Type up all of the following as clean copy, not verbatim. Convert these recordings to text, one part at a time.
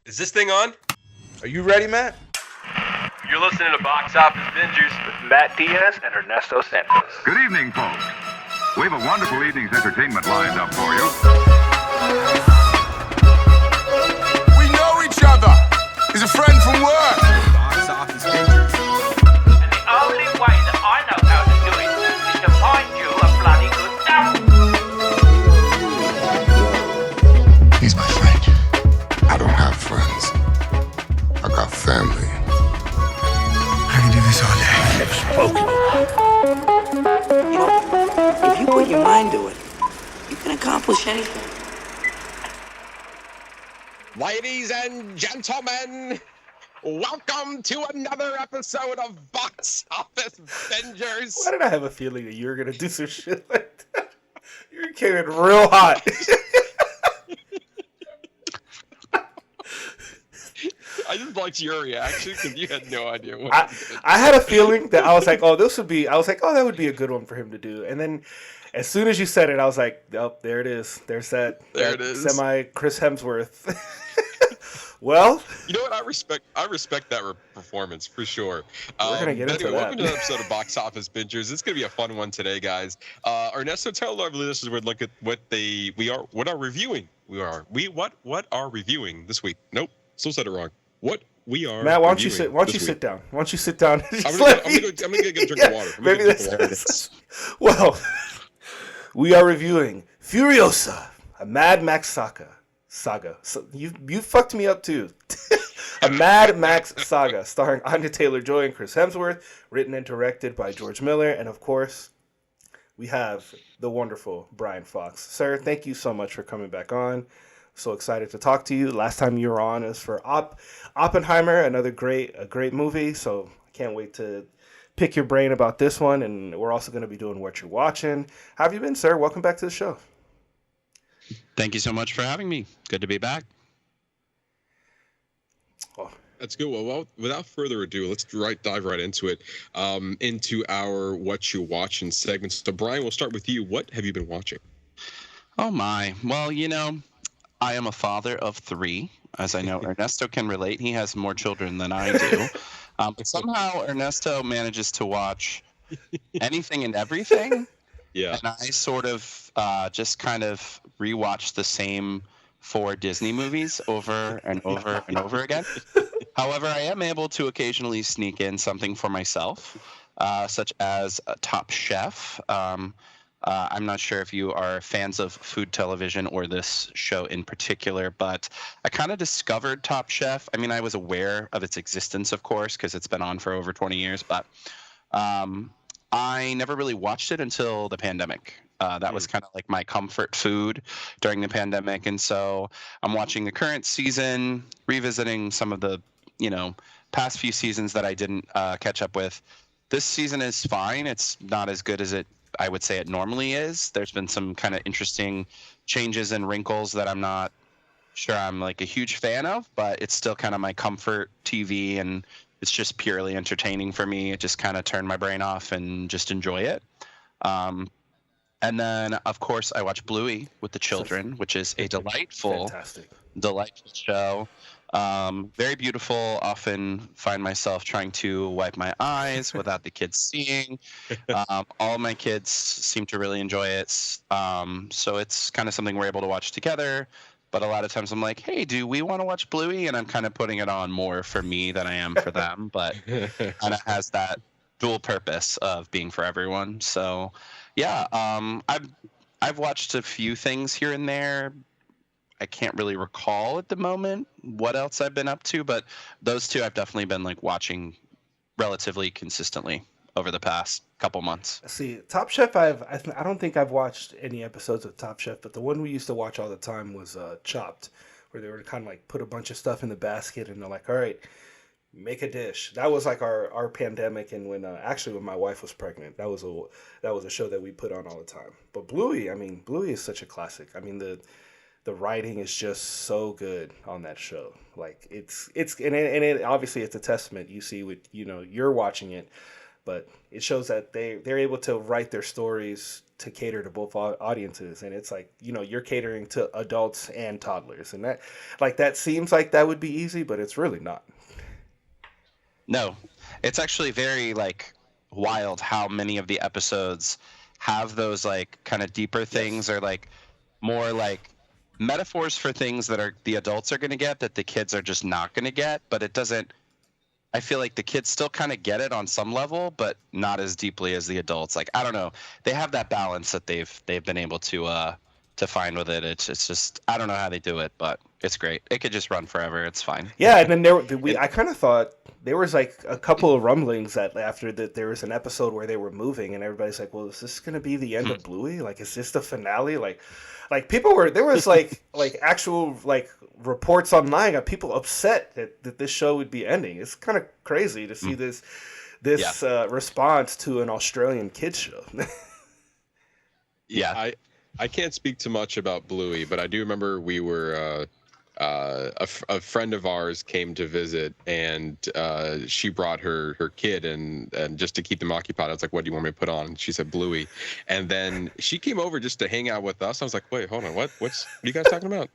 Is this thing on? Are you ready, Matt? You're listening to Box Office Bingers with Matt Diaz and Ernesto Santos. Good evening, folks. We have a wonderful evening's entertainment lined up for you. We know each other. He's a friend from work. Box Office Bingers. And the only way that I know how to do it is to find you a bloody good dump. He's my friend. I don't have friends. I got family. I can do this all day. You know, if you put your mind to it, you can accomplish anything. Ladies and gentlemen, welcome to another episode of Box Office Bingers. Why did I have a feeling that you were going to do some shit like that? You came in real hot. I just liked your reaction because you had no idea what I had a feeling that I was like, oh, that would be a good one for him to do. And then as soon as you said it, I was like, oh, there it is. There's that. There that it is. Semi Chris Hemsworth. Well, You know what? I respect that performance for sure. We're gonna get into that. Welcome to another episode of Box Office Bingers. It's gonna be a fun one today, guys. Ernesto, tell our listeners look at what are reviewing. What are reviewing this week? Nope, still said it wrong. What we are. Matt, why don't you reviewing sit? Why don't you this sit week. down? Why don't you sit down? I'm gonna get a drink of water. Maybe that's well. We are reviewing Furiosa, a Mad Max Saga. So you fucked me up too. A Mad Max Saga starring Anya Taylor-Joy and Chris Hemsworth, written and directed by George Miller, and of course, we have the wonderful Bryan Faux. Sir, thank you so much for coming back on. So excited to talk to you. Last time you were on was for Oppenheimer, a great movie. So I can't wait to pick your brain about this one. And we're also going to be doing Whatcha Watchin. How have you been, sir? Welcome back to the show. Thank you so much for having me. Good to be back. Oh, That's good. Well, without further ado, let's dive right into it, into our What You Watching segment. So, Brian, we'll start with you. What have you been watching? Oh, my. Well, I am a father of 3. As I know, Ernesto can relate. He has more children than I do. But somehow Ernesto manages to watch anything and everything. Yeah. And I sort of just kind of rewatch the same 4 Disney movies over and over and over again. However, I am able to occasionally sneak in something for myself, such as Top Chef. I'm not sure if you are fans of food television or this show in particular, but I kind of discovered Top Chef. I mean, I was aware of its existence, of course, because it's been on for over 20 years, but I never really watched it until the pandemic. That was kind of like my comfort food during the pandemic. And so I'm watching the current season, revisiting some of the, past few seasons that I didn't catch up with. This season is fine. It's not as good as I would say it normally is. There's been some kind of interesting changes and wrinkles that I'm not sure I'm like a huge fan of, but it's still kind of my comfort TV, and it's just purely entertaining for me. It just kind of turned my brain off and just enjoy it. And then, of course, I watch Bluey with the children, which is a delightful show. Very beautiful. Often find myself trying to wipe my eyes without the kids seeing. All my kids seem to really enjoy it. So it's kind of something we're able to watch together. But a lot of times I'm like, hey, do we want to watch Bluey? And I'm kind of putting it on more for me than I am for them. But kind of has that dual purpose of being for everyone. So, yeah, I've watched a few things here and there. I can't really recall at the moment what else I've been up to, but those 2 I've definitely been like watching relatively consistently over the past couple months. See, Top Chef, I don't think I've watched any episodes of Top Chef, but the one we used to watch all the time was Chopped, where they were kind of like put a bunch of stuff in the basket and they're like, all right, make a dish. That was like our pandemic, and when my wife was pregnant, that was a show that we put on all the time. But Bluey is such a classic. I mean, the writing is just so good on that show. Like it's obviously it's a testament. You see, with you're watching it, but it shows that they're able to write their stories to cater to both audiences, and it's like, you know, you're catering to adults and toddlers, and that seems like that would be easy, but it's really not. No, it's actually very like wild how many of the episodes have those like kind of deeper things, or like more like metaphors for things that are the adults are going to get that the kids are just not going to get. But it doesn't, I feel like the kids still kind of get it on some level, but not as deeply as the adults. Like, I don't know, they have that balance that they've been able to find with it. It's just, I don't know how they do it, but it's great. It could just run forever. It's fine. Yeah, and then I kind of thought there was like a couple of rumblings that after that there was an episode where they were moving, and everybody's like, well, is this going to be the end of Bluey? Like, is this the finale? Like there was like actual like reports online of people upset that this show would be ending. It's kind of crazy to see this response to an Australian kids show. Yeah. I can't speak too much about Bluey, but I do remember we were a friend of ours came to visit, and she brought her kid, and just to keep them occupied, I was like, what do you want me to put on? And she said Bluey, and then she came over just to hang out with us. I was like, wait, hold on, what are you guys talking about?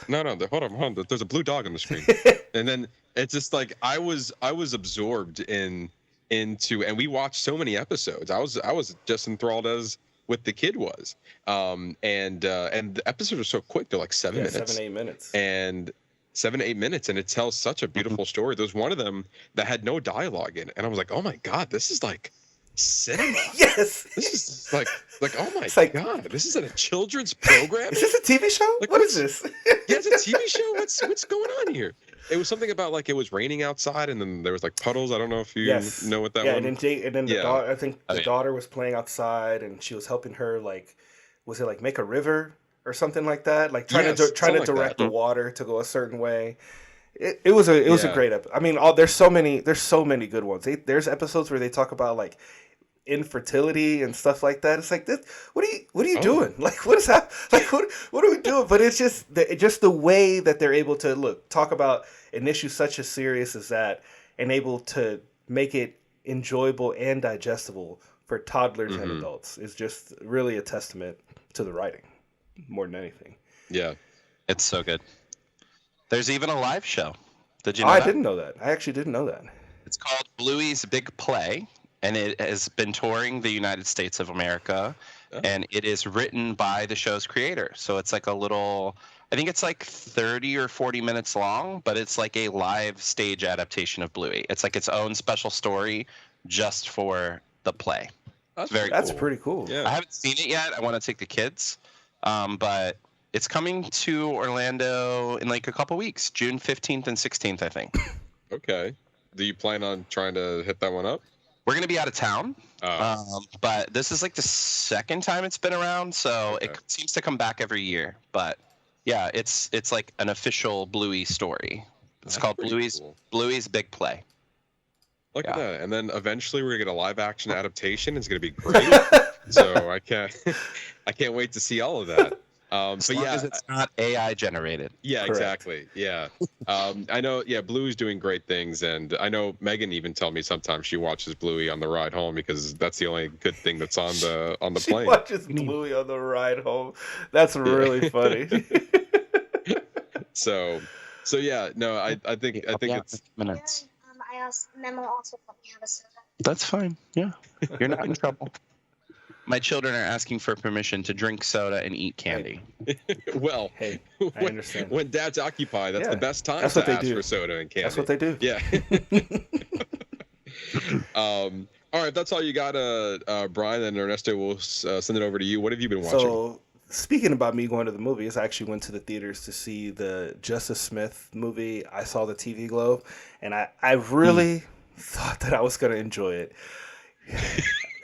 No, hold on, there's a blue dog on the screen. And then it's just like I was absorbed into, and we watched so many episodes. I was just enthralled as what the kid was, and the episodes are so quick. They're like 7 minutes, 7-8 minutes, and 7-8 minutes, and it tells such a beautiful story. There's one of them that had no dialogue in it, and I was like, oh my god, this is like cinema. Yes, this is like oh my god, this is a children's program. Is this a TV show? Like, what is this? Yeah, it's a TV show. What's going on here? It was something about like it was raining outside, and then there was like puddles. I don't know if you know what that one. And then the daughter, I think the daughter was playing outside, and she was helping her, like, was it like make a river or something like that? Like trying to direct the water to go a certain way. It was a great episode. I mean, there's so many good ones. There's episodes where they talk about like infertility and stuff like that. It's like, this, what are you doing? Like, what is that? Like, what are we doing? But it's just the way that they're able to talk about an issue such as serious as that, and able to make it enjoyable and digestible for toddlers and adults is just really a testament to the writing more than anything. Yeah, it's so good. There's even a live show. Did you know I that? didn't know that. I actually didn't know that. It's called Bluey's Big Play, and it has been touring the United States of America, and it is written by the show's creator. So it's like a little, I think it's like 30 or 40 minutes long, but it's like a live stage adaptation of Bluey. It's like its own special story just for the play. That's pretty cool. Yeah. I haven't seen it yet. I want to take the kids, but it's coming to Orlando in like a couple weeks, June 15th and 16th, I think. Okay. Do you plan on trying to hit that one up? We're going to be out of town, but this is like the second time it's been around, so it seems to come back every year. But yeah, it's like an official Bluey story. It's called Bluey's Big Play. Look at that. And then eventually we're going to get a live action adaptation. It's going to be great. So I can't wait to see all of that. As long as it's not AI generated. Yeah, Correct. exactly. Yeah. I know, Bluey's doing great things, and I know Megan even tell me sometimes she watches Bluey on the ride home because that's the only good thing that's on the plane. She watches Bluey on the ride home. That's really funny. So yeah, no, I think it's minutes. Memo also let me have a soda. That's fine. Yeah, you're not in trouble. My children are asking for permission to drink soda and eat candy. Well, hey, I understand. When Dad's occupied, that's the best time that's to what they ask do. for soda and candy. That's what they do. Yeah. All right, that's all you got, Brian, and Ernesto. We'll send it over to you. What have you been watching? So, speaking about me going to the movies, I actually went to the theaters to see the Justice Smith movie. I saw the TV Globe, and I really thought that I was going to enjoy it.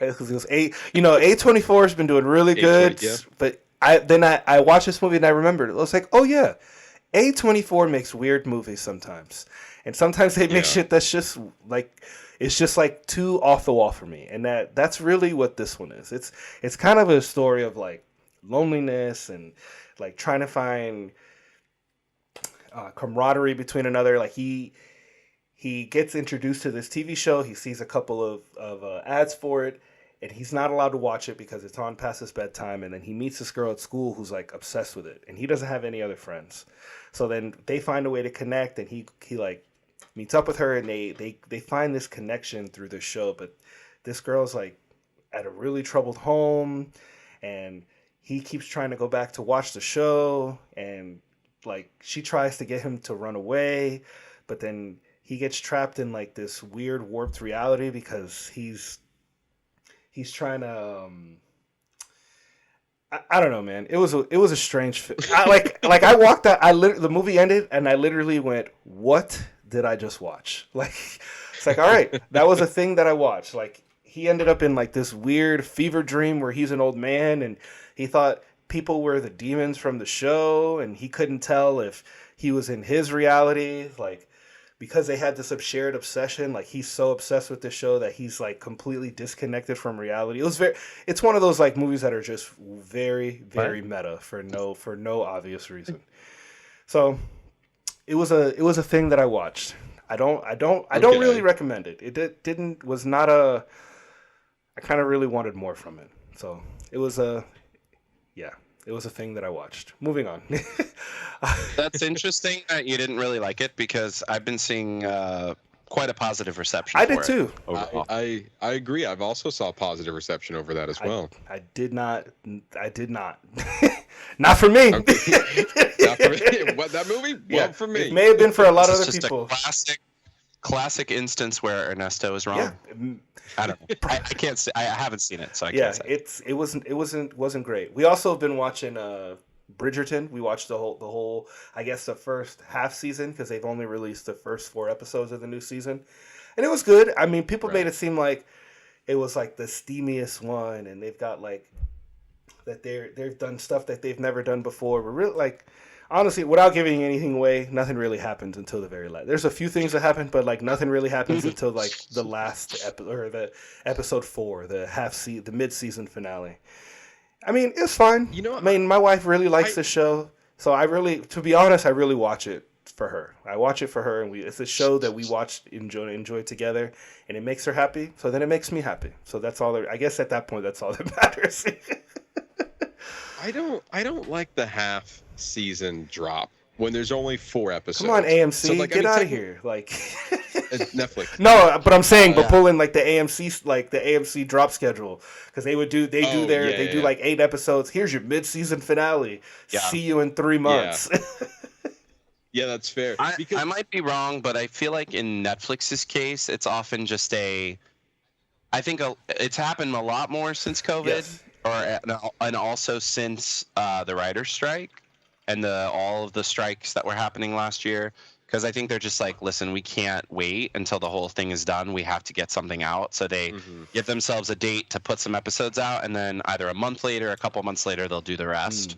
Because it was A24 has been doing really good, but I watched this movie and I remembered it. I was like, oh yeah, A24 makes weird movies sometimes, and sometimes they make shit that's just like, it's just like too off the wall for me, and that's really what this one is. It's kind of a story of like loneliness and like trying to find camaraderie between another. Like he he gets introduced to this TV show. He sees a couple of ads for it, and he's not allowed to watch it because it's on past his bedtime. And then he meets this girl at school who's like obsessed with it, and he doesn't have any other friends. So then they find a way to connect, and he like meets up with her, and they find this connection through the show. But this girl's like at a really troubled home, and he keeps trying to go back to watch the show, and like she tries to get him to run away, but then he gets trapped in like this weird warped reality because he's trying to I don't know, man. It was a strange I walked out, the movie ended and I literally went, what did I just watch? Like, it's like, all right, that was a thing that I watched. Like, he ended up in like this weird fever dream where he's an old man and he thought people were the demons from the show, and he couldn't tell if he was in his reality, like, because they had this shared obsession. Like, he's so obsessed with the show that he's like completely disconnected from reality. It's one of those like movies that are just very, very meta for no obvious reason. So it was a thing that I watched. I don't really recommend it. It was not a. I kind of really wanted more from it. So it was a thing that I watched. Moving on. That's interesting that you didn't really like it, because I've been seeing quite a positive reception. I did too. I agree. I've also saw positive reception over that as well. I did not. Not for me. Not for me. What, that movie? Yeah, well, for me. It may have been for a lot of other just people. A classic instance where Ernesto is wrong. Yeah. I don't know. I can't say. I haven't seen it, so I can't say. It wasn't great. We also have been watching Bridgerton. We watched the whole I guess the first half season, because they've only released the first 4 episodes of the new season, and it was good. I mean, people made it seem like it was like the steamiest one, and they've got like that they've done stuff that they've never done before. But really, like, honestly, without giving anything away, nothing really happens until the very last. There's a few things that happen, but like nothing really happens until like the last the episode 4, the mid-season finale. I mean, it's fine. You know, I mean, my wife really likes the show, so to be honest, I really watch it for her. I watch it for her, and it's a show that we enjoy together, and it makes her happy. So then it makes me happy. So that's all. I guess at that point, that's all that matters. I don't like the half season drop when there's only 4 episodes. Come on, AMC, so, like, get out of here! Like, Netflix. No, but I'm saying, pull in like the AMC drop schedule, because they do like 8 episodes. Here's your mid-season finale. Yeah. See you in 3 months. Yeah, that's fair. I might be wrong, but I feel like in Netflix's case, it's often just I think it's happened a lot more since COVID. Yes. And also since the writer's strike and all of the strikes that were happening last year, because I think they're just like, listen, we can't wait until the whole thing is done. We have to get something out. So they give themselves a date to put some episodes out, and then either a month later, a couple months later, they'll do the rest.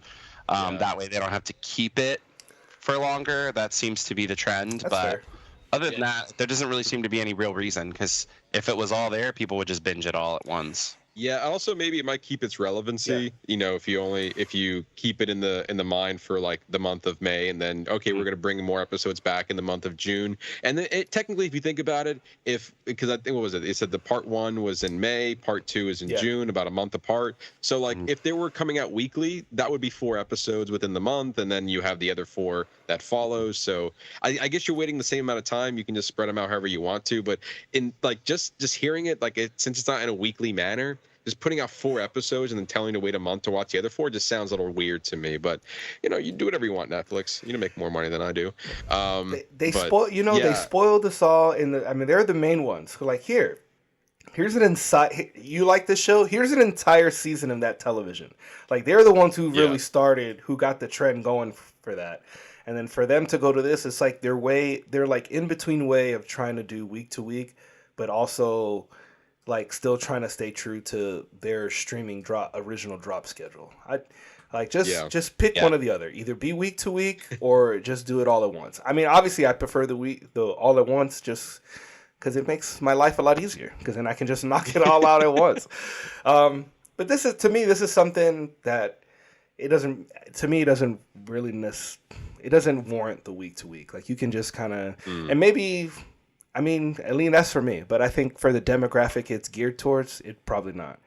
That way they don't have to keep it for longer. That seems to be the trend. That's but fair. Other than that, there doesn't really seem to be any real reason, because if it was all there, people would just binge it all at once. Yeah, also maybe it might keep its relevancy. You know, if you keep it in the mind for like the month of May, and then we're going to bring more episodes back in the month of June. And then technically, if you think about it, because I think, what was it? It said the part 1 was in May, part 2 is in June, about a month apart. So like if they were coming out weekly, that would be 4 episodes within the month, and then you have the other 4 that follows. So I guess you're waiting the same amount of time. You can just spread them out however you want to. But in like just hearing it, like since it's not in a weekly manner, just putting out 4 episodes and then telling you to wait a month to watch the other 4 just sounds a little weird to me. But you do whatever you want, Netflix. You make more money than I do. They spoiled us all they're the main ones who like, here's an inside. You like this show? Here's an entire season of that television. Like, they're the ones who really started, who got the trend going for that. And then for them to go to this, it's like they're like in between way of trying to do week to week, but also like still trying to stay true to their streaming original drop schedule. Just pick one or the other. Either be week to week or just do it all at once. I mean, obviously I prefer the all at once, just because it makes my life a lot easier, because then I can just knock it all out at once. But this is something that it doesn't warrant the week to week. Like, you can just kind of and maybe I mean, that's for me. But I think for the demographic it's geared towards, it probably not.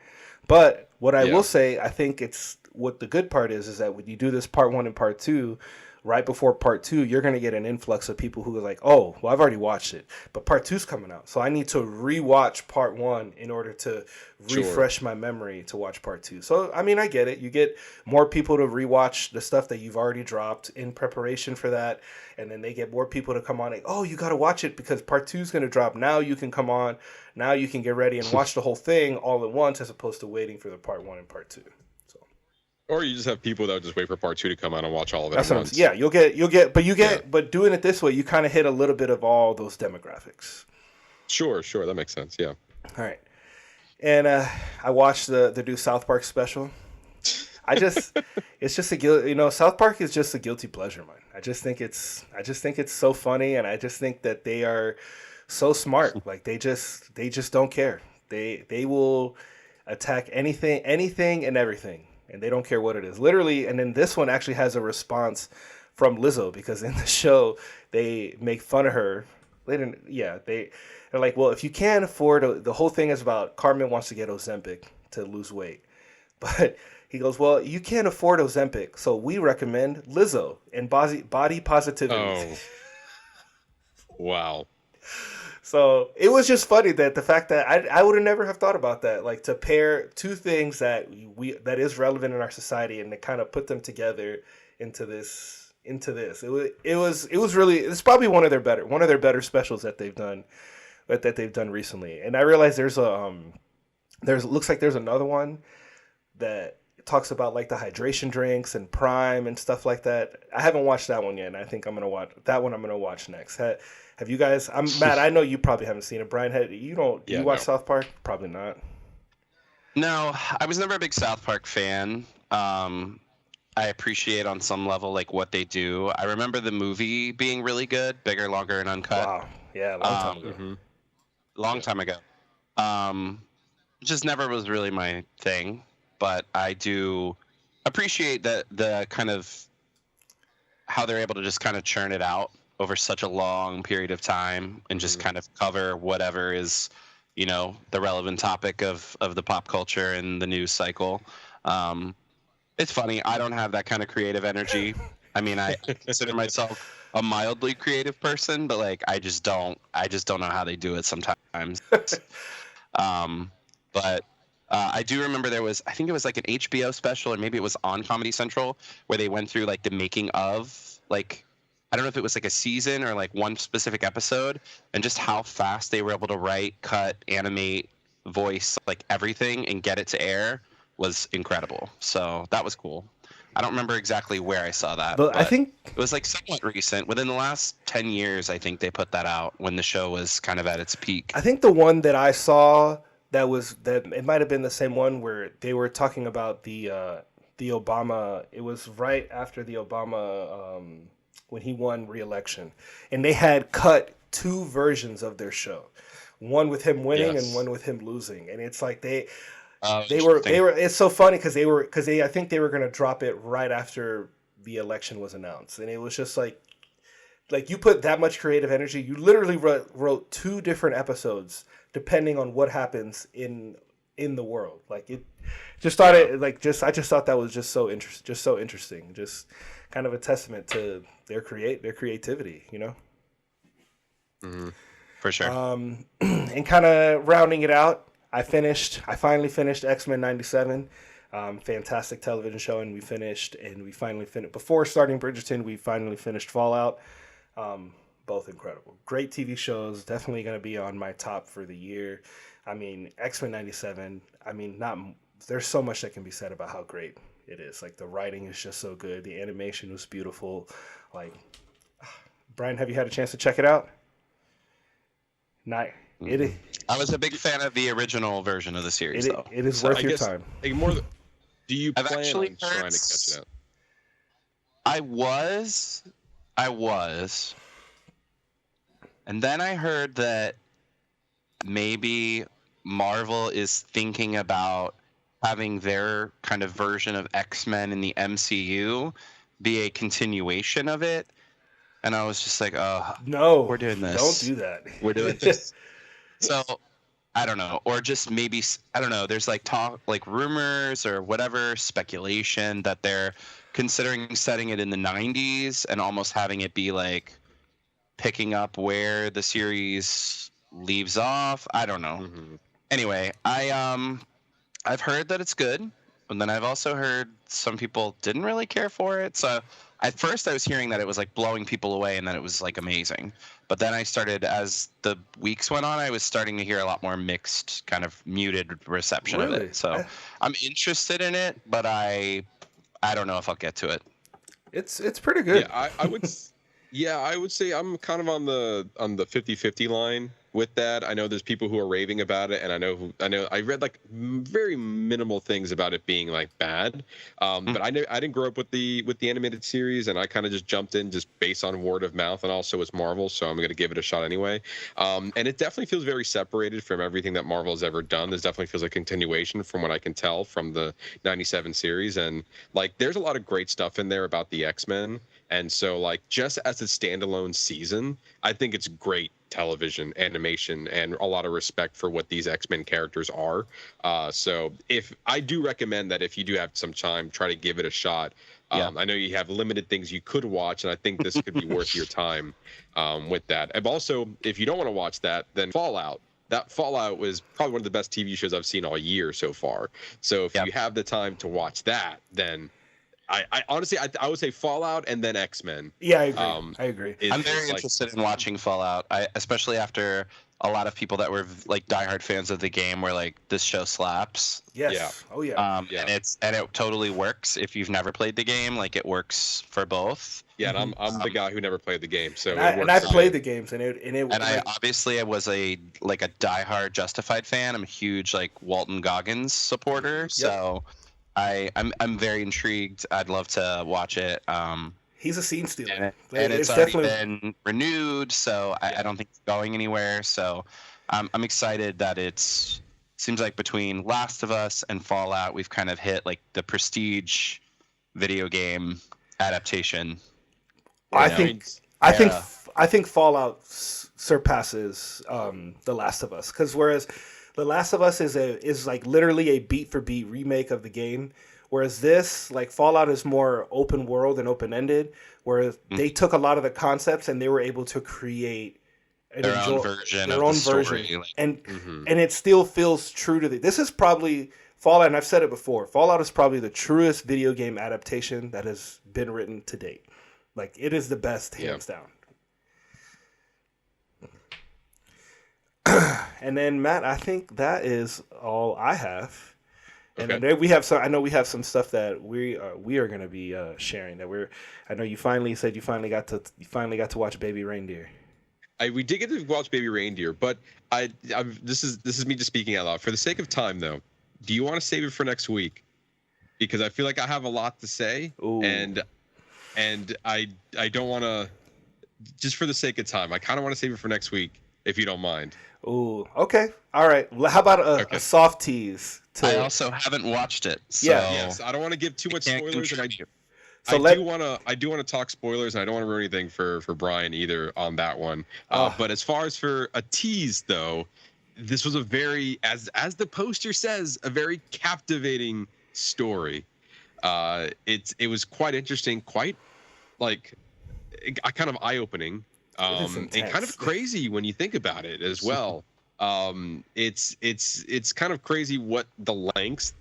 But what I will say, I think it's what the good part is that when you do this part 1 and part 2, right before part 2, you're going to get an influx of people who are like, oh, well, I've already watched it, but part 2's coming out. So I need to rewatch part 1 in order to refresh my memory to watch part 2. So, I mean, I get it. You get more people to rewatch the stuff that you've already dropped in preparation for that. And then they get more people to come on and, oh, you got to watch it because part 2's going to drop. Now you can come on. Now you can get ready and watch the whole thing all at once as opposed to waiting for the part 1 and part 2. Or you just have people that would just wait for part 2 to come out and watch all of it at once. Yeah, but doing it this way, you kind of hit a little bit of all those demographics. Sure, that makes sense. Yeah. All right, and I watched the new South Park special. It's just South Park is just a guilty pleasure, man. I just think it's so funny, and I just think that they are so smart. Like they just don't care. They will attack anything and everything. And they don't care what it is. Literally, and then this one actually has a response from Lizzo because in the show, they make fun of her. They're like, well, if you can't afford... the whole thing is about Carmen wants to get Ozempic to lose weight. But he goes, well, you can't afford Ozempic, so we recommend Lizzo and body positivity. Oh. Wow. So it was just funny that the fact that I would have never have thought about that, like to pair two things that is relevant in our society and to kind of put them together into this. It's probably one of their better specials that they've done recently. And I realized looks like there's another one that talks about like the hydration drinks and Prime and stuff like that. I haven't watched that one yet, and I think I'm gonna watch that one. I'm gonna watch next. Have you guys? I'm Matt. I know you probably haven't seen it. Brian, you watch South Park? Probably not. No, I was never a big South Park fan. I appreciate on some level like what they do. I remember the movie being really good, Bigger, Longer, and Uncut. Wow, yeah, long time ago. Mm-hmm. Long time ago. Just never was really my thing, but I do appreciate the kind of how they're able to just kind of churn it out over such a long period of time and just kind of cover whatever is, the relevant topic of the pop culture and the news cycle. It's funny. I don't have that kind of creative energy. I mean, I consider myself a mildly creative person, but like, I just don't know how they do it sometimes. But I do remember I think it was like an HBO special, or maybe it was on Comedy Central, where they went through like the making of, like, I don't know if it was like a season or like one specific episode, and just how fast they were able to write, cut, animate, voice, like everything, and get it to air was incredible. So that was cool. I don't remember exactly where I saw that, but I think it was like somewhat recent. Within the last 10 years, I think they put that out when the show was kind of at its peak. I think the one that I saw that it might have been the same one where they were talking about the Obama. It was right after the Obama when he won re-election, and they had cut two versions of their show, one with him winning and one with him losing, and it's like they were. It's so funny because I think they were going to drop it right after the election was announced, and it was just like you put that much creative energy, you literally wrote two different episodes depending on what happens in the world. Like it just thought I just thought that was just so interesting, just kind of a testament to their creativity, Mm-hmm. For sure. And kind of rounding it out, I finally finished X-Men 97. Fantastic television show, and we finally finished before starting Bridgerton. We finally finished Fallout. Both incredible, great TV shows. Definitely going to be on my top for the year. I mean, X-Men 97. I mean, there's so much that can be said about how great it is. Like the writing is just so good. The animation was beautiful. Like, Brian, have you had a chance to check it out? Not. I was a big fan of the original version of the series, though. It is worth your time. Do you plan on trying to catch it up? I was. And then I heard that maybe Marvel is thinking about having their kind of version of X-Men in the MCU be a continuation of it. and I was just like, oh, No, we're doing this. Don't do that. We're doing this. So I don't know, or just maybe I don't know. There's like talk, like rumors or whatever speculation that they're considering setting it in the 90s and almost having it be like picking up where the series leaves off. I don't know. Anyway, I've heard that it's good, and then I've also heard some people didn't really care for it. So at first I was hearing that it was like blowing people away and that it was like amazing. But then I started, as the weeks went on, I was starting to hear a lot more mixed, kind of muted reception of it. So I'm interested in it, but I don't know if I'll get to it. It's pretty good. Yeah, I would. Yeah, I would say I'm kind of on the 50-50 line with that. I know there's people who are raving about it, and I know I read like very minimal things about it being like bad. But I didn't grow up with the animated series, and I kind of just jumped in just based on word of mouth, and also it's Marvel, so I'm going to give it a shot anyway. And it definitely feels very separated from everything that Marvel has ever done. This definitely feels a continuation from what I can tell from the 97 series, and like there's a lot of great stuff in there about the X-Men. And so, like, just as a standalone season, I think it's great television, animation, and a lot of respect for what these X-Men characters are. So if I do recommend that if you do have some time, try to give it a shot. I know you have limited things you could watch, and I think this could be worth your time with that. And also, if you don't want to watch that, then Fallout. That Fallout was probably one of the best TV shows I've seen all year so far. So if you have the time to watch that, then I honestly, I would say Fallout and then X-Men. Yeah, I agree. I'm very interested in watching Fallout, especially after a lot of people that were like diehard fans of the game were like, this show slaps. Yes. Yeah. Oh yeah. And it totally works if you've never played the game. Like it works for both. Yeah, and I'm the guy who never played the game, so and I played the games, and I obviously I was a diehard Justified fan. I'm a huge like Walton Goggins supporter, so. I'm very intrigued. I'd love to watch it. He's a scene stealer, and it's already been renewed, so I don't think it's going anywhere. So I'm excited that seems like between Last of Us and Fallout, we've kind of hit like the prestige video game adaptation. I think Fallout surpasses The Last of Us, because whereas The Last of Us is like literally a beat for beat remake of the game, whereas this, like Fallout, is more open world and open ended, where they took a lot of the concepts and they were able to create their own version of the story. And it still feels true to this is probably Fallout, and I've said it before, Fallout is probably the truest video game adaptation that has been written to date. Like it is the best, hands down. And then Matt, I think that is all I have. And then we have some. I know we have some stuff that we are going to be sharing. I know you finally said you finally got to watch Baby Reindeer. We did get to watch Baby Reindeer, but this is me just speaking out loud. For the sake of time, though, do you want to save it for next week? Because I feel like I have a lot to say, and I don't want to. Just for the sake of time, I kind of want to save it for next week, if you don't mind. Ooh, okay, all right. Well, how about a soft tease? I also haven't watched it. So yes, I don't want to give too much spoilers, and I do want to talk spoilers, and I don't want to ruin anything for Bryan either on that one. But as far as for a tease, though, this was a very, as the poster says, a very captivating story. It was quite interesting, quite like kind of eye-opening. And kind of crazy when you think about it as well. It's kind of crazy what the lengths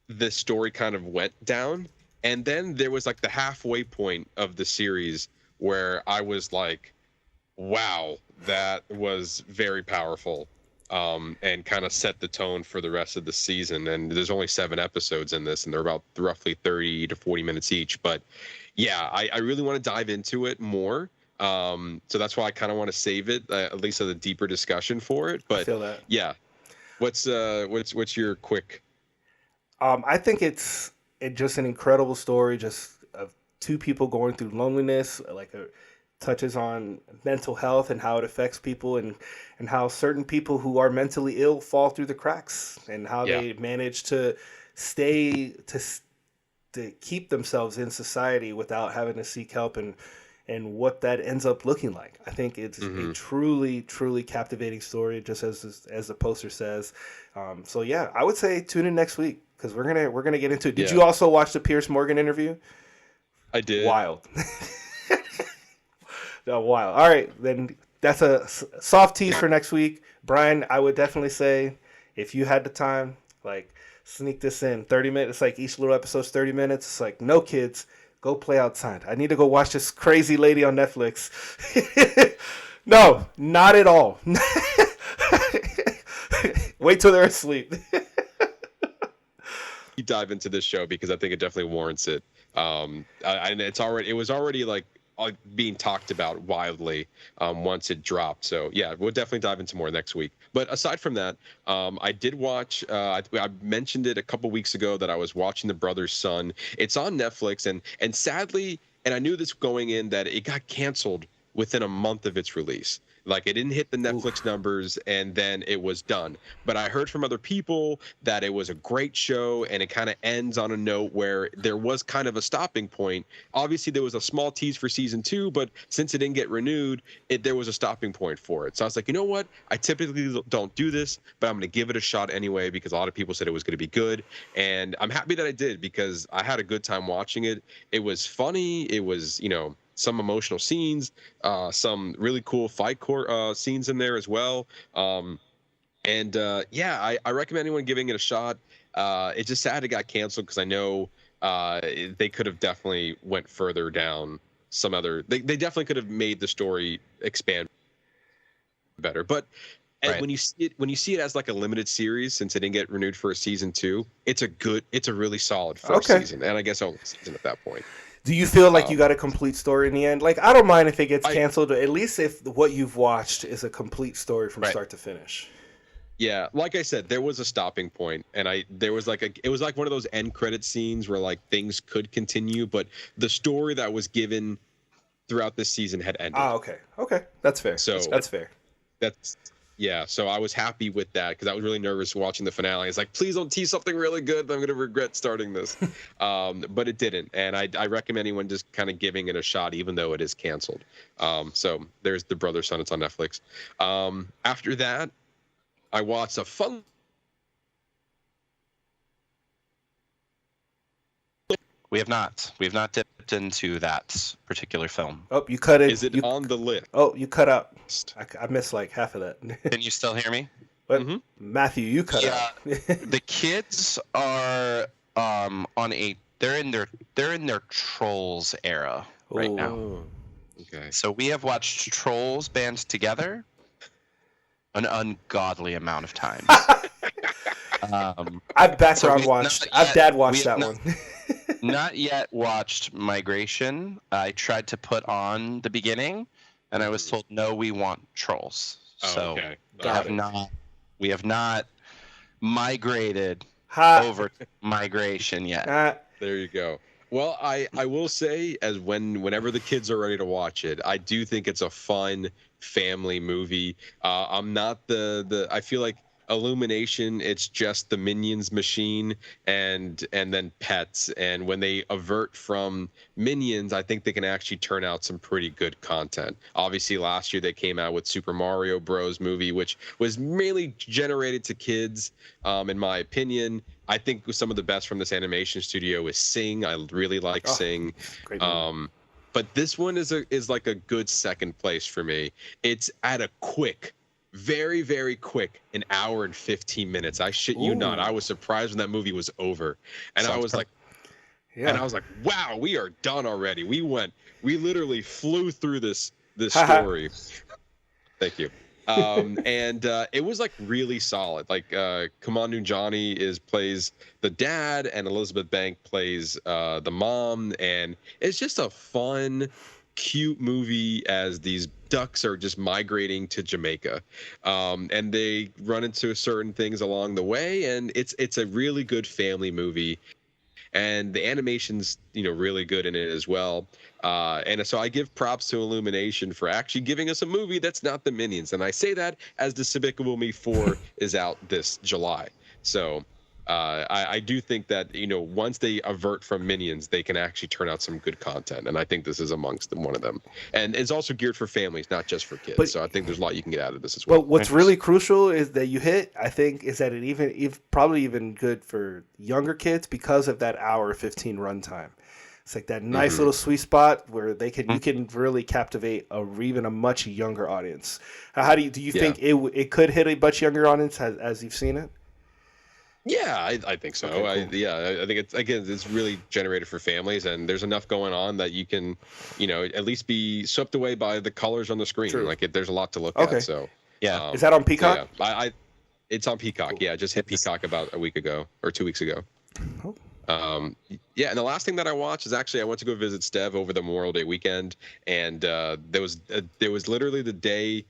the story kind of went down, and then there was like the halfway point of the series where I was like, wow, that was very powerful, and kind of set the tone for the rest of the season. And there's only 7 episodes in this, and they're about roughly 30 to 40 minutes each. But yeah, I really want to dive into it more. So that's why I kind of want to save it, at least as a deeper discussion for it. But I feel that. Yeah, what's your quick? I think it's just an incredible story, just of 2 people going through loneliness. Like it touches on mental health and how it affects people, and how certain people who are mentally ill fall through the cracks, and how they manage to stay to keep themselves in society without having to seek help, and and what that ends up looking like. I think it's a truly, truly captivating story, just as the poster says. So yeah, I would say tune in next week because we're gonna get into it. Did you also watch the Piers Morgan interview? I did. Wild. No, wild. All right, then that's a soft tease for next week. Bryan, I would definitely say if you had the time, like sneak this in 30 minutes. It's like each little episode's 30 minutes. It's like, no kids, go play outside. I need to go watch this crazy lady on Netflix. No, not at all. Wait till they're asleep. You dive into this show because I think it definitely warrants it. And it was already like being talked about wildly once it dropped. So yeah, we'll definitely dive into more next week. But aside from that, I did watch. I mentioned it a couple weeks ago that I was watching The Brother's Son. It's on Netflix, and sadly, and I knew this going in that it got canceled within a month of its release. Like it didn't hit the Netflix numbers and then it was done. But I heard from other people that it was a great show and it kind of ends on a note where there was kind of a stopping point. Obviously, there was a small tease for season 2, but since it didn't get renewed, there was a stopping point for it. So I was like, you know what? I typically don't do this, but I'm going to give it a shot anyway because a lot of people said it was going to be good. And I'm happy that I did because I had a good time watching it. It was funny. It was, some emotional scenes, some really cool fight scenes in there as well. I recommend anyone giving it a shot. It's just sad it got canceled because I know they could have definitely went further down some other. They definitely could have made the story expand better. But when you see it as like a limited series, since it didn't get renewed for a season 2, it's a really solid first season, and I guess only season at that point. Do you feel like you got a complete story in the end? Like, I don't mind if it gets canceled, but at least if what you've watched is a complete story from start to finish. Yeah, like I said, there was a stopping point, and it was like one of those end credit scenes where like things could continue, but the story that was given throughout this season had ended. Okay, that's fair. So that's fair. So I was happy with that because I was really nervous watching the finale. It's like, please don't tease something really good. I'm going to regret starting this. But it didn't. And I recommend anyone just kind of giving it a shot, even though it is canceled. So there's The Brother's Son. It's on Netflix. After that, I watched a fun... We have not dipped into that particular film. Oh, you cut it. Is it on the list? Oh, you cut out. I missed like half of that. Can you still hear me? What? Mm-hmm. Matthew, you cut out. The kids are they're in their Trolls era right now. Okay. So we have watched Trolls band together an ungodly amount of times. I've background watched. I've dad watched that one. Not yet watched Migration. I tried to put on the beginning, and I was told, no, we want Trolls. So we have not migrated over to Migration yet. There you go. Well, I will say, whenever the kids are ready to watch it, I do think it's a fun family movie. I'm not I feel like Illumination, it's just the Minions machine and then pets. And when they avert from Minions, I think they can actually turn out some pretty good content. Obviously, last year they came out with Super Mario Bros. Movie, which was mainly generated to kids, in my opinion. I think some of the best from this animation studio is Sing. I really like Sing. Great movie. But this one is like a good second place for me. It's at a quick, very, very quick, an hour and 15 minutes. I shit you not. I was surprised when that movie was over. And I was like, wow, we are done already. We literally flew through this story. Thank you. And it was like really solid. Like Kumail Nanjiani plays the dad, and Elizabeth Banks plays the mom, and it's just a fun, cute movie as these ducks are just migrating to Jamaica, and they run into certain things along the way, and it's a really good family movie. And the animation's really good in it as well. And so I give props to Illumination for actually giving us a movie that's not the Minions. And I say that as Despicable Me 4 is out this July. So I do think that once they avert from Minions, they can actually turn out some good content, and I think this is amongst them, one of them. And it's also geared for families, not just for kids. So I think there's a lot you can get out of this as well. Well, what's really crucial is that you hit. I think is that it probably even good for younger kids because of that hour 15 runtime. It's like that nice little sweet spot where you can really captivate even a much younger audience. How do you think it could hit a much younger audience as you've seen it? Yeah, I think so. Okay, cool. I think it's really generated for families, and there's enough going on that you can, at least be swept away by the colors on the screen. True. Like there's a lot to look at. So yeah, is that on Peacock? Yeah, it's on Peacock. Cool. Yeah, just hit Peacock about a week ago or 2 weeks ago. Oh. Yeah, and the last thing that I watched is actually I went to go visit Stev over the Memorial Day weekend, and there was literally the day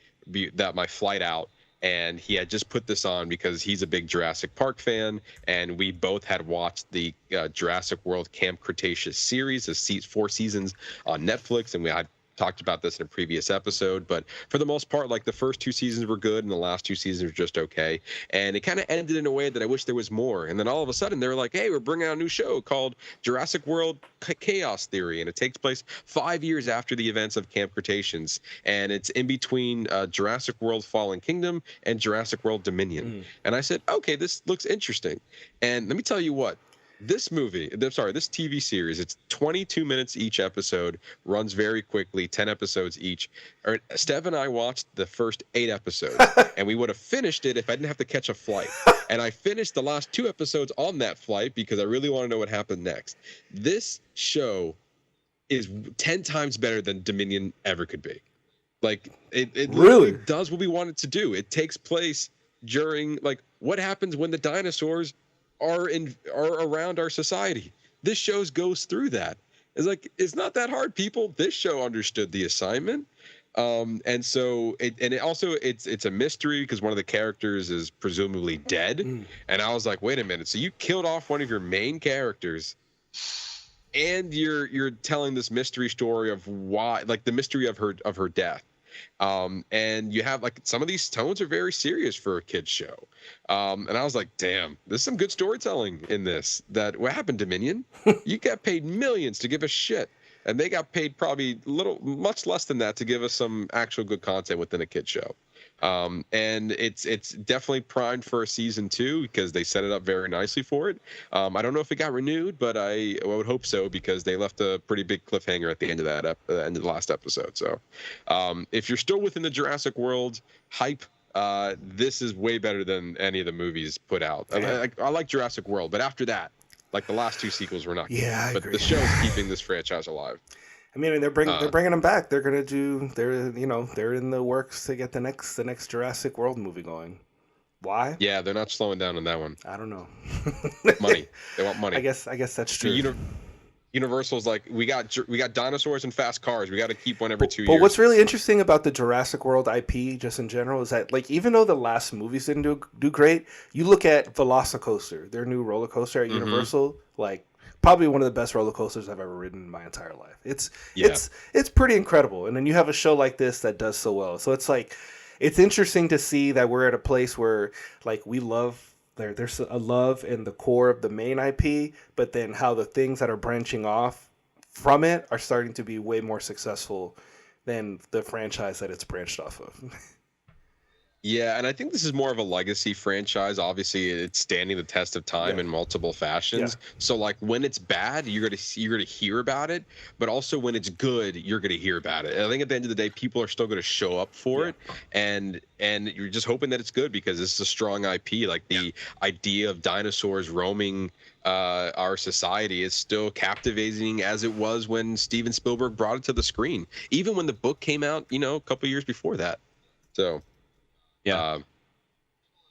that my flight out. And he had just put this on because he's a big Jurassic Park fan, and we both had watched the Jurassic World Camp Cretaceous series, 4 seasons on Netflix, and I talked about this in a previous episode. But for the most part, like the first 2 seasons were good, and the last 2 seasons were just okay. And it kind of ended in a way that I wish there was more. And then all of a sudden, they were like, "Hey, we're bringing out a new show called Jurassic World Chaos Theory," and it takes place 5 years after the events of Camp Cretaceous, and it's in between Jurassic World Fallen Kingdom and Jurassic World Dominion. And I said, okay, this looks interesting. And let me tell you what. This TV series, it's 22 minutes each episode, runs very quickly, 10 episodes each. Stev and I watched the first 8 episodes, and we would have finished it if I didn't have to catch a flight. And I finished the last 2 episodes on that flight because I really want to know what happened next. This show is 10 times better than Dominion ever could be. Like, it really does what we want it to do. It takes place during, like, what happens when the dinosaurs are around our society. This show goes through that. It's not that hard, people. This show understood the assignment. And so it's a mystery because one of the characters is presumably dead. And I was like, wait a minute. So you killed off one of your main characters, and you're telling this mystery story of why, like the mystery of her death. And you have like some of these tones are very serious for a kid's show. And I was like, damn, there's some good storytelling in this. What happened, Dominion? You got paid millions to give us shit. And they got paid probably much less than that to give us some actual good content within a kid's show. And it's definitely primed for a season 2 because they set it up very nicely for it. I don't know if it got renewed, but I would hope so because they left a pretty big cliffhanger at the end of that end of the last episode. So, if you're still within the Jurassic World hype, this is way better than any of the movies put out. I like Jurassic World, but after that, like the last 2 sequels were not good. Yeah, but the show's keeping this franchise alive. I mean, they're bringing them back. They're in the works to get the next Jurassic World movie going. Why? Yeah, they're not slowing down on that one. I don't know. Money. They want money. I guess that's true. Universal's like, we got dinosaurs and fast cars. We got to keep one every 2 years. But what's really interesting about the Jurassic World IP, just in general, is that like even though the last movies didn't do great, you look at Velocicoaster, their new roller coaster at Universal, like probably one of the best roller coasters I've ever ridden in my entire life. It's pretty incredible. And then you have a show like this that does so well. So it's like it's interesting to see that we're at a place where like we love. There's a love in the core of the main IP, but then how the things that are branching off from it are starting to be way more successful than the franchise that it's branched off of. Yeah, and I think this is more of a legacy franchise. Obviously, it's standing the test of time in multiple fashions. Yeah. So, like, when it's bad, you're gonna hear about it, but also when it's good, you're gonna hear about it. And I think at the end of the day, people are still gonna show up for it, and you're just hoping that it's good because this is a strong IP. Like the idea of dinosaurs roaming our society is still captivating as it was when Steven Spielberg brought it to the screen. Even when the book came out, a couple years before that. So. Yeah.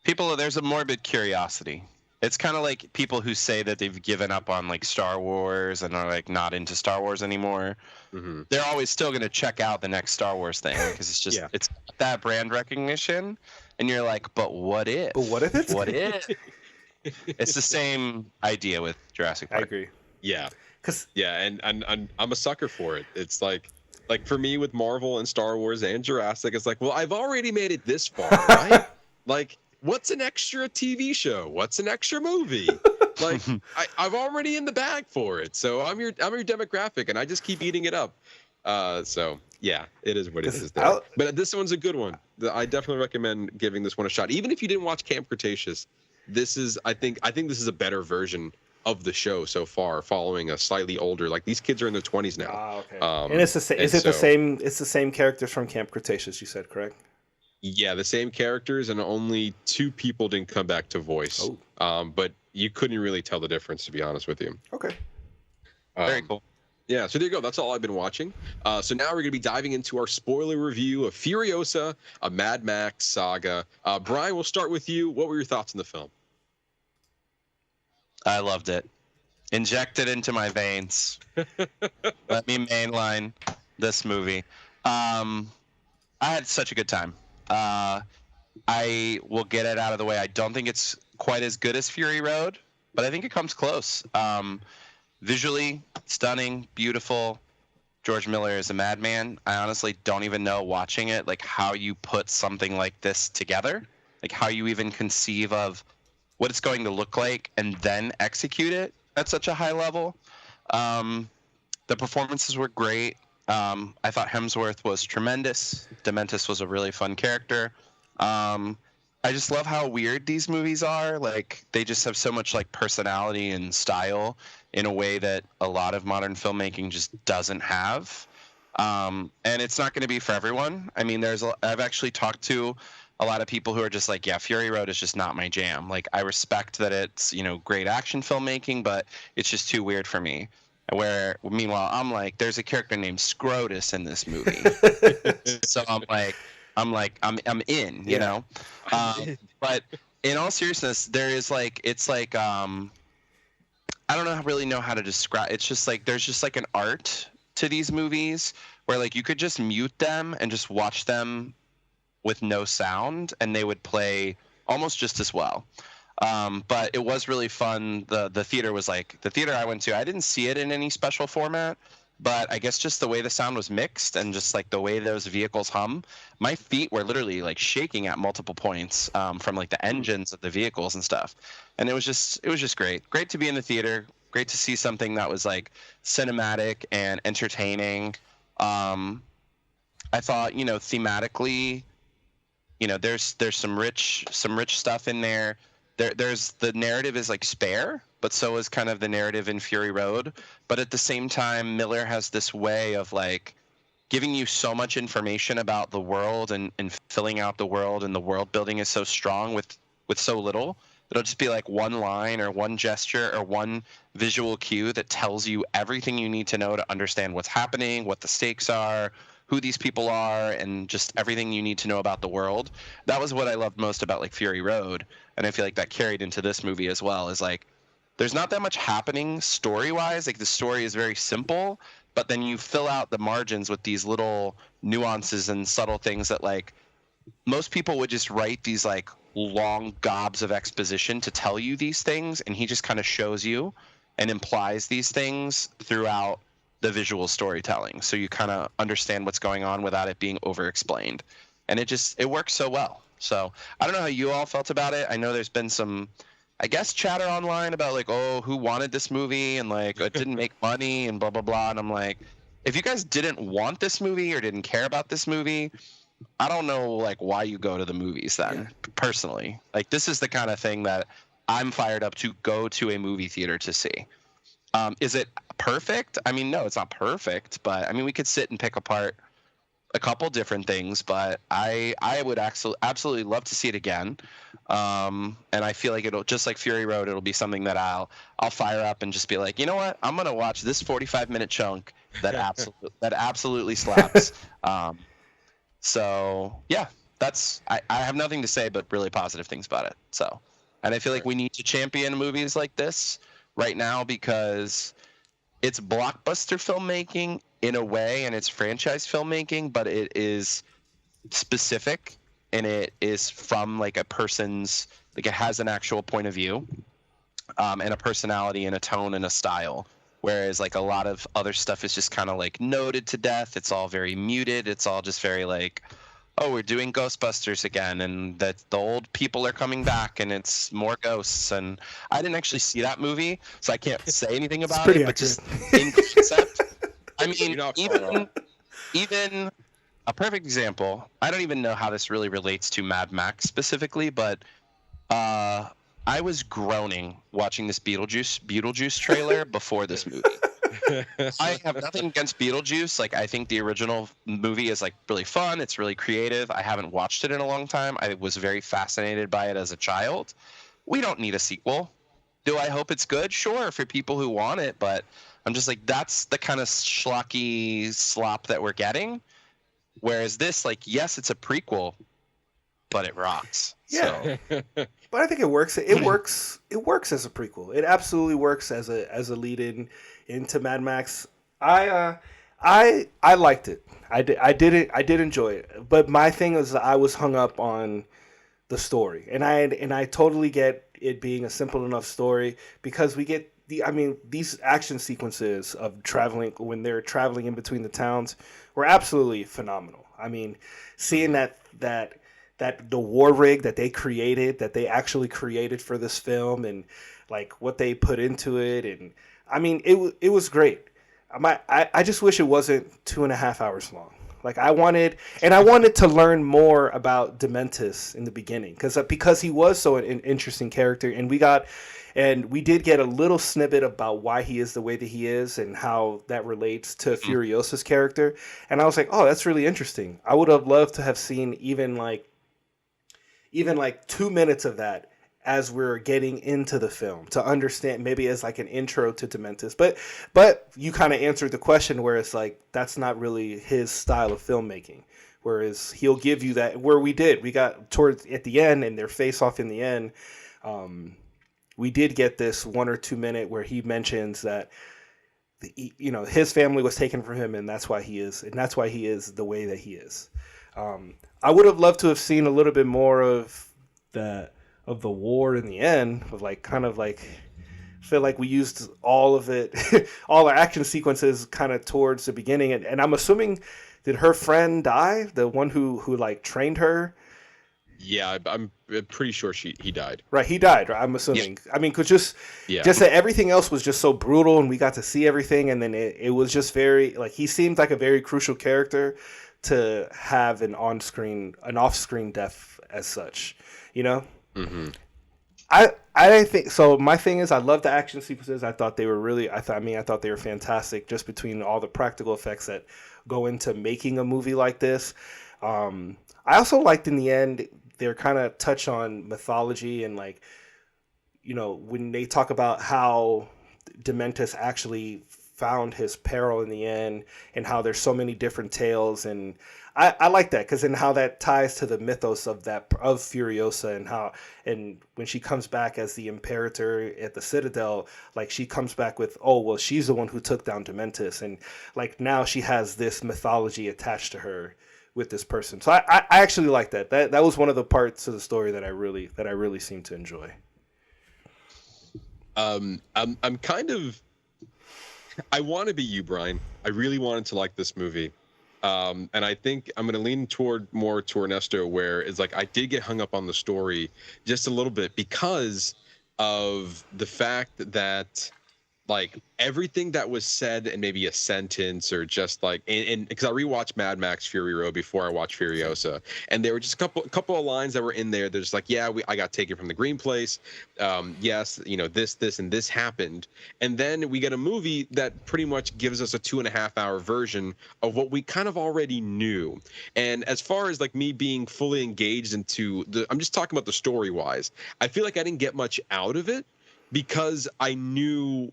There's a morbid curiosity. It's kind of like people who say that they've given up on like Star Wars and are like not into Star Wars anymore. Mm-hmm. They're always still going to check out the next Star Wars thing because it's just it's that brand recognition, and you're like, but what if? But what if it's? What if? It's the same idea with Jurassic Park. I agree. Yeah. And I'm a sucker for it. It's like for me with Marvel and Star Wars and Jurassic, it's like, well, I've already made it this far, right? Like, what's an extra TV show? What's an extra movie? Like I'm already in the bag for it. So I'm your demographic, and I just keep eating it up. So yeah, it is what it is there. But this one's a good one. I definitely recommend giving this one a shot. Even if you didn't watch Camp Cretaceous, I think this is a better version of the show so far, following a slightly older, like these kids are in their 20s now. Okay. And it's the same. Is it the same? It's the same characters from Camp Cretaceous. You said, correct? Yeah, the same characters, and only 2 people didn't come back to voice. But you couldn't really tell the difference, to be honest with you. Okay. Very cool. Yeah, so there you go. That's all I've been watching. So now we're going to be diving into our spoiler review of Furiosa, a Mad Max Saga. Bryan, we'll start with you. What were your thoughts on the film? I loved it. Inject it into my veins. Let me mainline this movie. I had such a good time. I will get it out of the way. I don't think it's quite as good as Fury Road, but I think it comes close. Visually stunning, beautiful. George Miller is a madman. I honestly don't even know, watching it, like how you put something like this together, like how you even conceive of what it's going to look like and then execute it at such a high level. The performances were great. I thought Hemsworth was tremendous. Dementis was a really fun character. I just love how weird these movies are. Like, they just have so much like personality and style in a way that a lot of modern filmmaking just doesn't have. And it's not going to be for everyone. I mean, I've actually talked to a lot of people who are just like, yeah, Fury Road is just not my jam. Like, I respect that it's, great action filmmaking, but it's just too weird for me. Where, meanwhile, I'm like, there's a character named Scrotus in this movie. So I'm in, you know? But in all seriousness, there is like, it's like, I don't really know how to describe. It's just like, there's just like an art to these movies where like you could just mute them and just watch them with no sound and they would play almost just as well. But it was really fun. The theater was like, the theater I went to, I didn't see it in any special format, but I guess just the way the sound was mixed and just like the way those vehicles hum, my feet were literally like shaking at multiple points from like the engines of the vehicles and stuff. And it was just great to be in the theater. Great to see something that was like cinematic and entertaining. I thought, thematically, there's some rich stuff in there. There's the narrative is like spare, but so is kind of the narrative in Fury Road. But at the same time, Miller has this way of like giving you so much information about the world and filling out the world, and the world building is so strong with so little. It'll just be like one line or one gesture or one visual cue that tells you everything you need to know to understand what's happening, what the stakes are, who these people are, and just everything you need to know about the world. That was what I loved most about like Fury Road, and I feel like that carried into this movie as well. Is like there's not that much happening story-wise. Like the story is very simple, but then you fill out the margins with these little nuances and subtle things that like most people would just write these like long gobs of exposition to tell you these things, and he just kind of shows you and implies these things throughout the visual storytelling, so you kind of understand what's going on without it being over-explained. And it works so well. So I don't know how you all felt about it. I know there's been some, I guess, chatter online about like, oh, who wanted this movie and like it didn't make money and blah blah blah. And I'm like, if you guys didn't want this movie or didn't care about this movie, I don't know like why you go to the movies then. Personally, like this is the kind of thing that I'm fired up to go to a movie theater to see. Is it perfect? I mean, no, it's not perfect, but I mean, we could sit and pick apart a couple different things, but I would absolutely love to see it again. And I feel like it'll, just like Fury Road, it'll be something that I'll fire up and just be like, you know what? I'm going to watch this 45-minute chunk that absolutely slaps. So yeah, I have nothing to say but really positive things about it. So, and I feel like we need to champion movies like this right now because it's blockbuster filmmaking in a way, and it's franchise filmmaking, but it is specific and it is from like a person's, like it has an actual point of view, and a personality and a tone and a style. Whereas like a lot of other stuff is just kind of like noted to death. It's all very muted. It's all just very like, oh, we're doing Ghostbusters again, and that the old people are coming back, and it's more ghosts. And I didn't actually see that movie, so I can't say anything about pretty it. But accurate. just in concept, I mean, You're not far wrong. even a perfect example. I don't even know how this really relates to Mad Max specifically, but I was groaning watching this Beetlejuice trailer before this movie. I have nothing against Beetlejuice. Like, I think the original movie is like really fun. It's really creative. I haven't watched it in a long time. I was very fascinated by it as a child. We don't need a sequel. Do I hope it's good? Sure, for people who want it, but I'm just like, that's the kind of schlocky slop that we're getting. Whereas this, like, yes, it's a prequel, but it rocks. Yeah. So. But I think it works. It works. It works as a prequel. It absolutely works as a lead-in into Mad Max. I liked it. I did enjoy it. But my thing is, I was hung up on the story, and I totally get it being a simple enough story because we get these action sequences of traveling when they're traveling in between the towns were absolutely phenomenal. I mean, seeing that the war rig that they actually created for this film, and like what they put into it, and I mean it was great. I just wish it wasn't 2.5 hours long. Like I wanted to learn more about Dementis in the beginning because he was so an interesting character, and we did get a little snippet about why he is the way that he is and how that relates to Furiosa's character, and I was like, oh, that's really interesting. I would have loved to have seen even like 2 minutes of that as we're getting into the film to understand, maybe as like an intro to Dementis. But you kind of answered the question where it's like, that's not really his style of filmmaking. Whereas he'll give you that, we got towards at the end and their face off in the end. We did get this 1 or 2 minute where he mentions that, his family was taken from him, and that's why he is the way that he is. I would have loved to have seen a little bit more of the war in the end, of like kind of like feel like we used all of it, all our action sequences kind of towards the beginning, and I'm assuming, did her friend die? The one who like trained her? Yeah, I'm pretty sure he died. Right, he died. Right? I'm assuming. Yeah. I mean, because just that everything else was just so brutal, and we got to see everything, and then it was just very like he seemed like a very crucial character to have an off-screen death as such, Mm-hmm. I think so. My thing is, I love the action sequences. I thought they were really. I thought they were fantastic. Just between all the practical effects that go into making a movie like this. I also liked in the end their kind of touch on mythology and like, when they talk about how Dementis actually found his peril in the end, and how there's so many different tales, and I like that because then how that ties to the mythos of Furiosa, and when she comes back as the Imperator at the Citadel, like she comes back with, oh well, she's the one who took down Dementis, and like now she has this mythology attached to her with this person. So I actually like that. That was one of the parts of the story that I really seem to enjoy. I'm kind of. I want to be you, Brian. I really wanted to like this movie. And I think I'm going to lean more to Ernesto, where it's like I did get hung up on the story just a little bit because of the fact that like everything that was said in maybe a sentence or just like because I rewatched Mad Max Fury Road before I watched Furiosa, and there were just a couple of lines that were in there. They're just like, yeah, I got taken from the green place. Yes, this and this happened, and then we get a movie that pretty much gives us a 2.5 hour version of what we kind of already knew. And as far as like me being fully engaged into I'm just talking about the story wise. I feel like I didn't get much out of it because I knew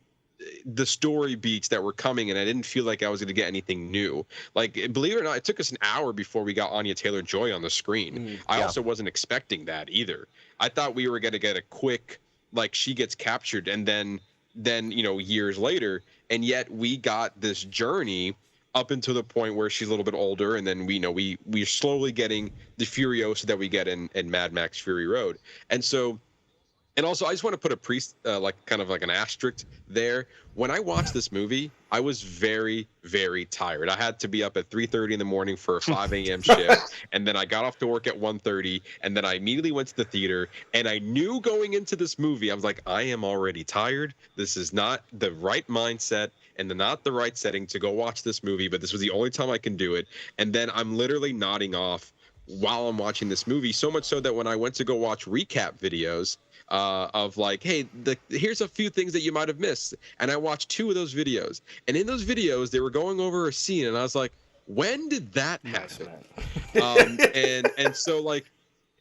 the story beats that were coming, and I didn't feel like I was going to get anything new. Like, believe it or not, it took us an hour before we got Anya Taylor-Joy on the screen. I also wasn't expecting that either. I thought we were going to get a quick, like, she gets captured, and then years later, and yet we got this journey up until the point where she's a little bit older, and then we're slowly getting the Furiosa that we get in Mad Max Fury Road. And so And also, I just want to put kind of like an asterisk there. When I watched this movie, I was very, very tired. I had to be up at 3:30 in the morning for a 5 a.m. shift, and then I got off to work at 1:30, and then I immediately went to the theater. And I knew going into this movie, I was like, I am already tired. This is not the right mindset and not the right setting to go watch this movie. But this was the only time I can do it. And then I'm literally nodding off while I'm watching this movie. So much so that when I went to go watch recap videos of like, hey, here's a few things that you might have missed, and I watched 2 of those videos, and in those videos they were going over a scene, and I was like, when did that happen? And so like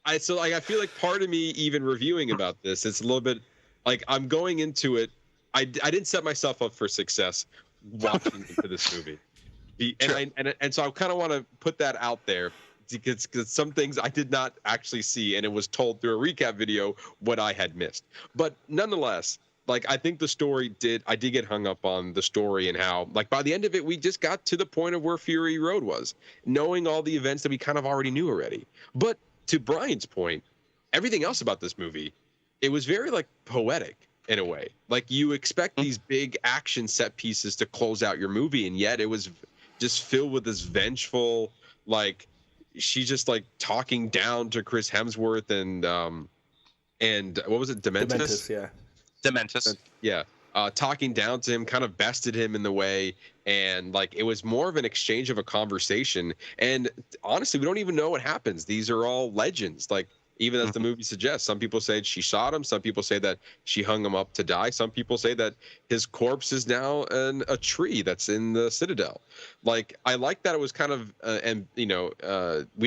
I feel like part of me even reviewing about this, it's a little bit like I'm going into it. I didn't set myself up for success watching into this movie, and so I kind of want to put that out there. Because some things I did not actually see, and it was told through a recap video what I had missed. But nonetheless, like I think I did get hung up on the story and how, like by the end of it, we just got to the point of where Fury Road was, knowing all the events that we kind of already knew already. But to Brian's point, everything else about this movie, it was very like poetic in a way. Like you expect these big action set pieces to close out your movie, and yet it was just filled with this vengeful, like, she's just like talking down to Chris Hemsworth and what was it, Dementis? Dementis. Yeah. Talking down to him, kind of bested him in the way, and like it was more of an exchange of a conversation. And honestly, we don't even know what happens. These are all legends. Like even as the movie suggests, some people say she shot him. Some people say that she hung him up to die. Some people say that his corpse is now in a tree that's in the Citadel. Like, I like that it was kind of, we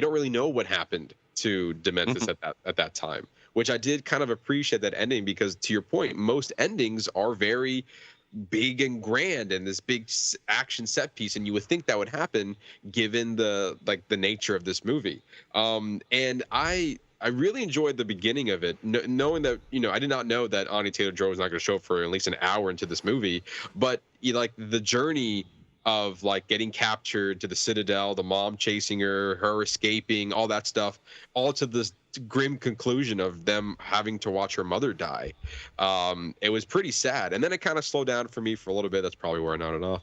don't really know what happened to Dementis at that time, which I did kind of appreciate that ending because, to your point, most endings are very big and grand and this big action set piece, and you would think that would happen given the nature of this movie. And I really enjoyed the beginning of it, knowing that, I did not know that Anya Taylor-Joy was not going to show up for at least an hour into this movie, but like the journey of like getting captured to the Citadel, the mom chasing her escaping, all that stuff, all to this grim conclusion of them having to watch her mother die. It was pretty sad, and then it kind of slowed down for me for a little bit. That's probably where I nodded off.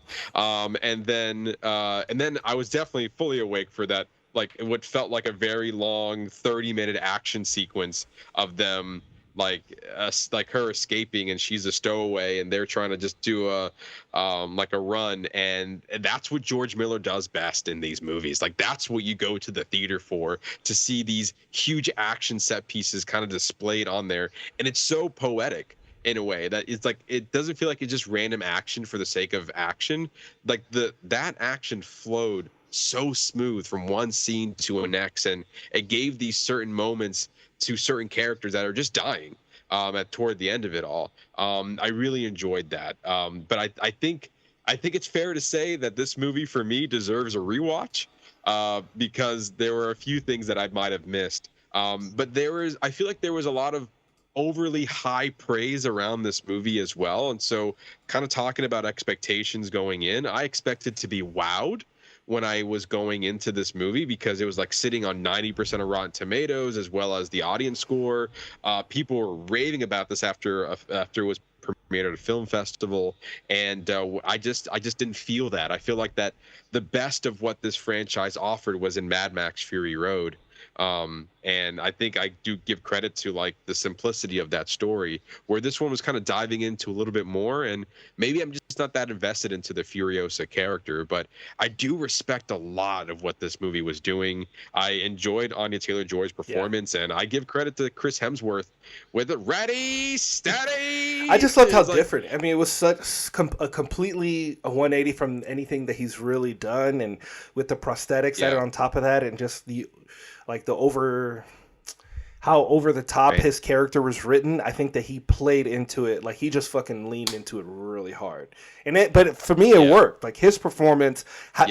And then I was definitely fully awake for that, like what felt like a very long 30-minute action sequence of them like her escaping, and she's a stowaway, and they're trying to just do a run, and that's what George Miller does best in these movies. Like that's what you go to the theater for, to see these huge action set pieces kind of displayed on there, and it's so poetic in a way that it's like it doesn't feel like it's just random action for the sake of action. Like that action flowed so smooth from one scene to the next, and it gave these certain moments to certain characters that are just dying toward the end of it all. I really enjoyed that. But I think it's fair to say that this movie for me deserves a rewatch because there were a few things that I might have missed. But I feel like there was a lot of overly high praise around this movie as well. And so kind of talking about expectations going in, I expected to be wowed when I was going into this movie because it was like sitting on 90% of Rotten Tomatoes as well as the audience score. People were raving about this after it was premiered at a film festival, and I just didn't feel that. I feel like that the best of what this franchise offered was in Mad Max Fury Road. And I think I do give credit to like the simplicity of that story, where this one was kind of diving into a little bit more, and maybe I'm just not that invested into the Furiosa character, but I do respect a lot of what this movie was doing. I enjoyed Anya Taylor-Joy's performance, and I give credit to Chris Hemsworth with a ready, steady. I just loved how different. I mean, it was such a completely 180 from anything that he's really done, and with the prosthetics that are on top of that, and just how over the top his character was written. I think that he played into it, like he just fucking leaned into it really hard. But for me, it worked. Like his performance,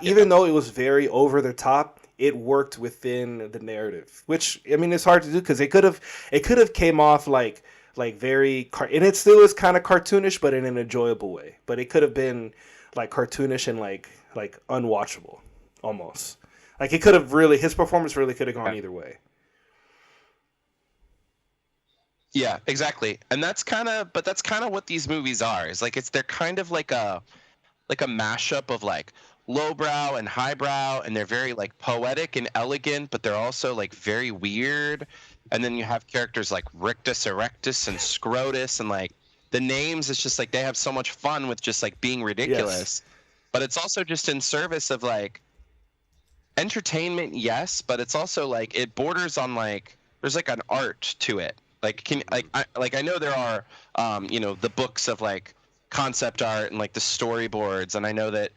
even though it was very over the top, it worked within the narrative. Which, I mean, it's hard to do because it could have came off like very, and it still is kind of cartoonish, but in an enjoyable way. But it could have been like cartoonish and like unwatchable almost. Like it could have his performance really could have gone either way. Yeah, exactly. And that's kind of what these movies are. Is like they're kind of like a mashup of like lowbrow and highbrow, and they're very like poetic and elegant, but they're also like very weird. And then you have characters like Rictus Erectus and Scrotus, and like the names, it's just like they have so much fun with just like being ridiculous. But it's also just in service of like entertainment, yes, but it's also like it borders on like there's like an art to it. Like I know there are the books of like concept art and like the storyboards, and I know that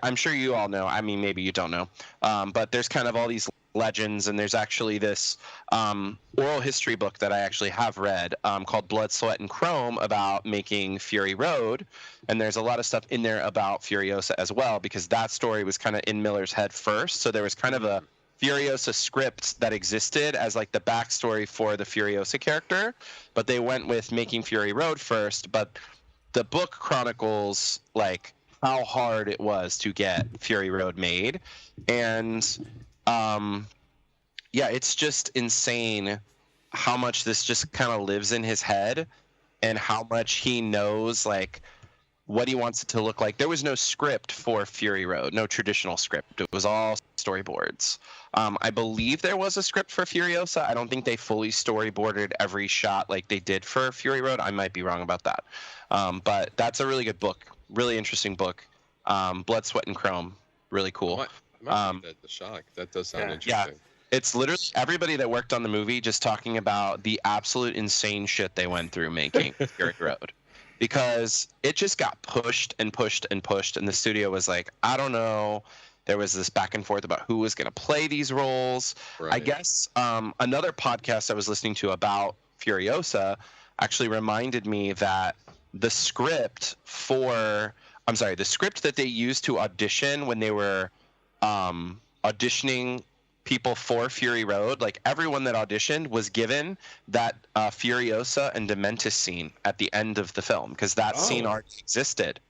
I'm sure you all know, I mean maybe you don't know, but there's kind of all these legends, and there's actually this oral history book that I actually have read called Blood, Sweat, and Chrome about making Fury Road, and there's a lot of stuff in there about Furiosa as well, because that story was kind of in Miller's head first, so there was kind of a Furiosa script that existed as like the backstory for the Furiosa character, but they went with making Fury Road first. But the book chronicles like how hard it was to get Fury Road made, and it's just insane how much this just kind of lives in his head and how much he knows like what he wants it to look like. There was no script for Fury Road, no traditional script. It was all storyboards. I believe there was a script for Furiosa. I don't think they fully storyboarded every shot like they did for Fury Road. I might be wrong about that. But that's a really good book, really interesting book. Blood, Sweat, and Chrome, really cool. The shock. That does sound interesting. Yeah. It's literally everybody that worked on the movie just talking about the absolute insane shit they went through making Fury Road. Because it just got pushed and pushed and pushed, and the studio was like, I don't know. There was this back and forth about who was going to play these roles. Right. I guess another podcast I was listening to about Furiosa actually reminded me that the script that they used to audition when they were auditioning people for Fury Road, like everyone that auditioned was given that Furiosa and Dementis scene at the end of the film, because that scene already existed,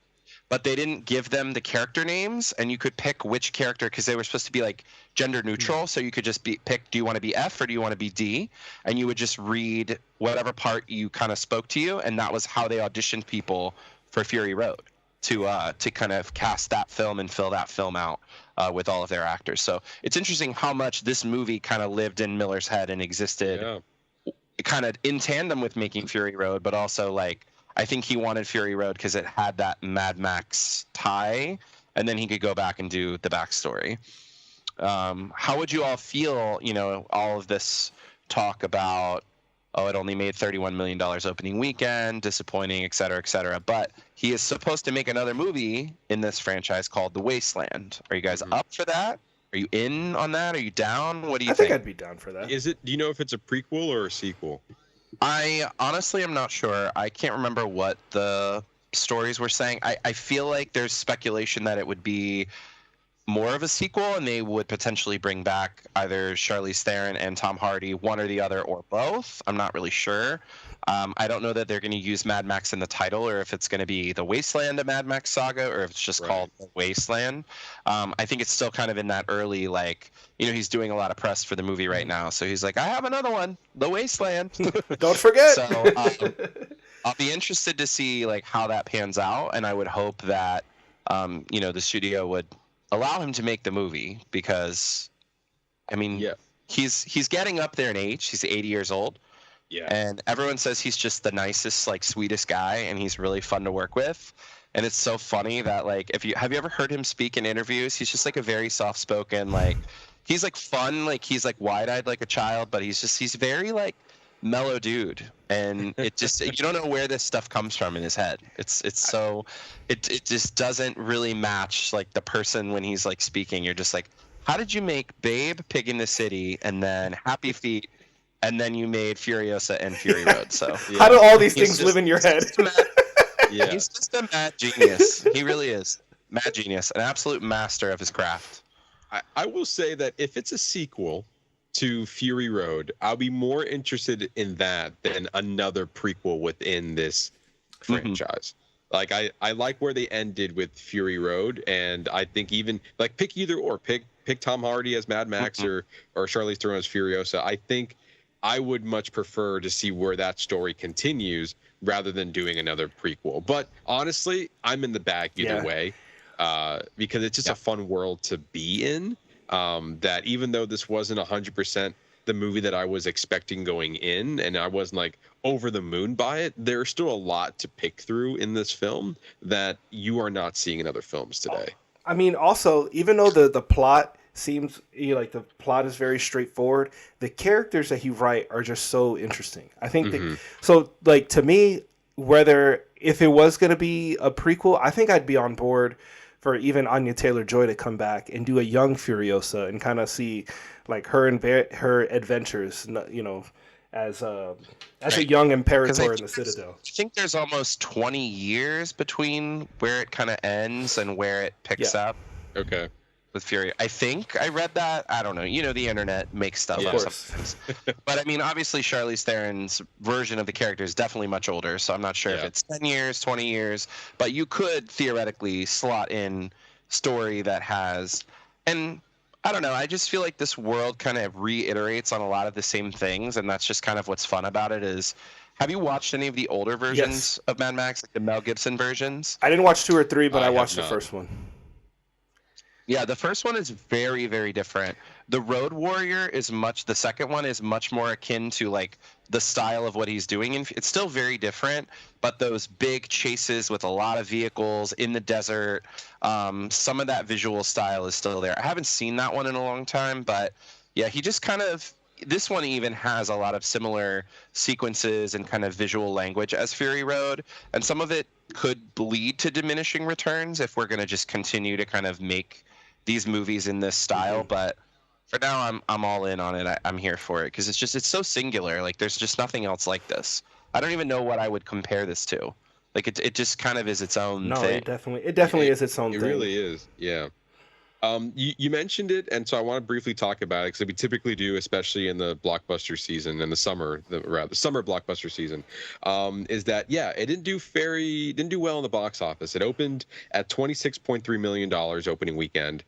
but they didn't give them the character names, and you could pick which character, because they were supposed to be like gender neutral, so you could just pick, do you want to be F or do you want to be D, and you would just read whatever part you kind of spoke to you, and that was how they auditioned people for Fury Road to kind of cast that film and fill that film out with all of their actors. So it's interesting how much this movie kind of lived in Miller's head and existed kind of in tandem with making Fury Road, but also like I think he wanted Fury Road because it had that Mad Max tie, and then he could go back and do the backstory. How would you all feel, all of this talk about, it only made $31 million opening weekend, disappointing, et cetera, but he is supposed to make another movie in this franchise called The Wasteland. Are you guys up for that? Are you in on that? Are you down? What do you think? I think I'd be down for that. Do you know if it's a prequel or a sequel? I honestly am not sure. I can't remember what the stories were saying. I feel like there's speculation that it would be more of a sequel, and they would potentially bring back either Charlize Theron and Tom Hardy, one or the other, or both. I'm not really sure. I don't know that they're going to use Mad Max in the title, or if it's going to be The Wasteland, a Mad Max Saga, or if it's just called The Wasteland. I think it's still kind of in that early, like, he's doing a lot of press for the movie right now. So he's like, I have another one, The Wasteland. Don't forget. So I'll be interested to see like how that pans out, and I would hope that the studio would allow him to make the movie, because he's getting up there in age. He's 80 years old. Yeah. And everyone says he's just the nicest, like, sweetest guy, and he's really fun to work with. And it's so funny that, like, have you ever heard him speak in interviews? He's just like a very soft spoken, like, he's like fun, like he's like wide eyed like a child, but he's very like mellow dude. And it just, you don't know where this stuff comes from in his head. It just doesn't really match like the person when he's like speaking. You're just like, how did you make Babe, Pig in the City, and then Happy Feet, and then you made Furiosa and Fury Road? So how do all these things live in your head? He's just a mad genius. He really is. Mad genius. An absolute master of his craft. I will say that if it's a sequel to Fury Road, I'll be more interested in that than another prequel within this franchise. Like I like where they ended with Fury Road, and I think even like pick either or, pick Tom Hardy as Mad Max or Charlize Theron as Furiosa. I think I would much prefer to see where that story continues rather than doing another prequel. But honestly, I'm in the bag either way, because it's just a fun world to be in. That even though this wasn't 100% the movie that I was expecting going in, and I wasn't like over the moon by it, there's still a lot to pick through in this film that you are not seeing in other films today. I mean, also, even though the plot seems like the plot is very straightforward, the characters that he write are just so interesting. I think so. Like, to me, whether if it was going to be a prequel, I think I'd be on board for even Anya Taylor-Joy to come back and do a young Furiosa and kind of see like her adventures, as a young Imperator in the Citadel. I think there's almost 20 years between where it kind of ends and where it picks up. Okay. With Fury, I think I read that. I don't know. The internet makes stuff up sometimes. But I mean, obviously, Charlize Theron's version of the character is definitely much older, so I'm not sure if it's 10 years, 20 years. But you could theoretically slot in story that has, and I don't know. I just feel like this world kind of reiterates on a lot of the same things, and that's just kind of what's fun about it. Is have you watched any of the older versions of Mad Max, like the Mel Gibson versions? I didn't watch 2 or 3, but I watched the first one. Yeah, the first one is very, very different. The Road Warrior the second one is much more akin to like the style of what he's doing. And it's still very different, but those big chases with a lot of vehicles in the desert, some of that visual style is still there. I haven't seen that one in a long time, but yeah, he just kind of, this one even has a lot of similar sequences and kind of visual language as Fury Road. And some of it could lead to diminishing returns if we're going to just continue to kind of make these movies in this style, but for now I'm all in on it. I'm here for it because it's so singular. Like there's just nothing else like this. I don't even know what I would compare this to. Like it just kind of is its own thing. It definitely is its own thing. It really is. Yeah. You mentioned it, and so I want to briefly talk about it because we typically do, especially in the blockbuster season in the summer, the summer blockbuster season, is that it didn't do well in the box office. It opened at $26.3 million opening weekend.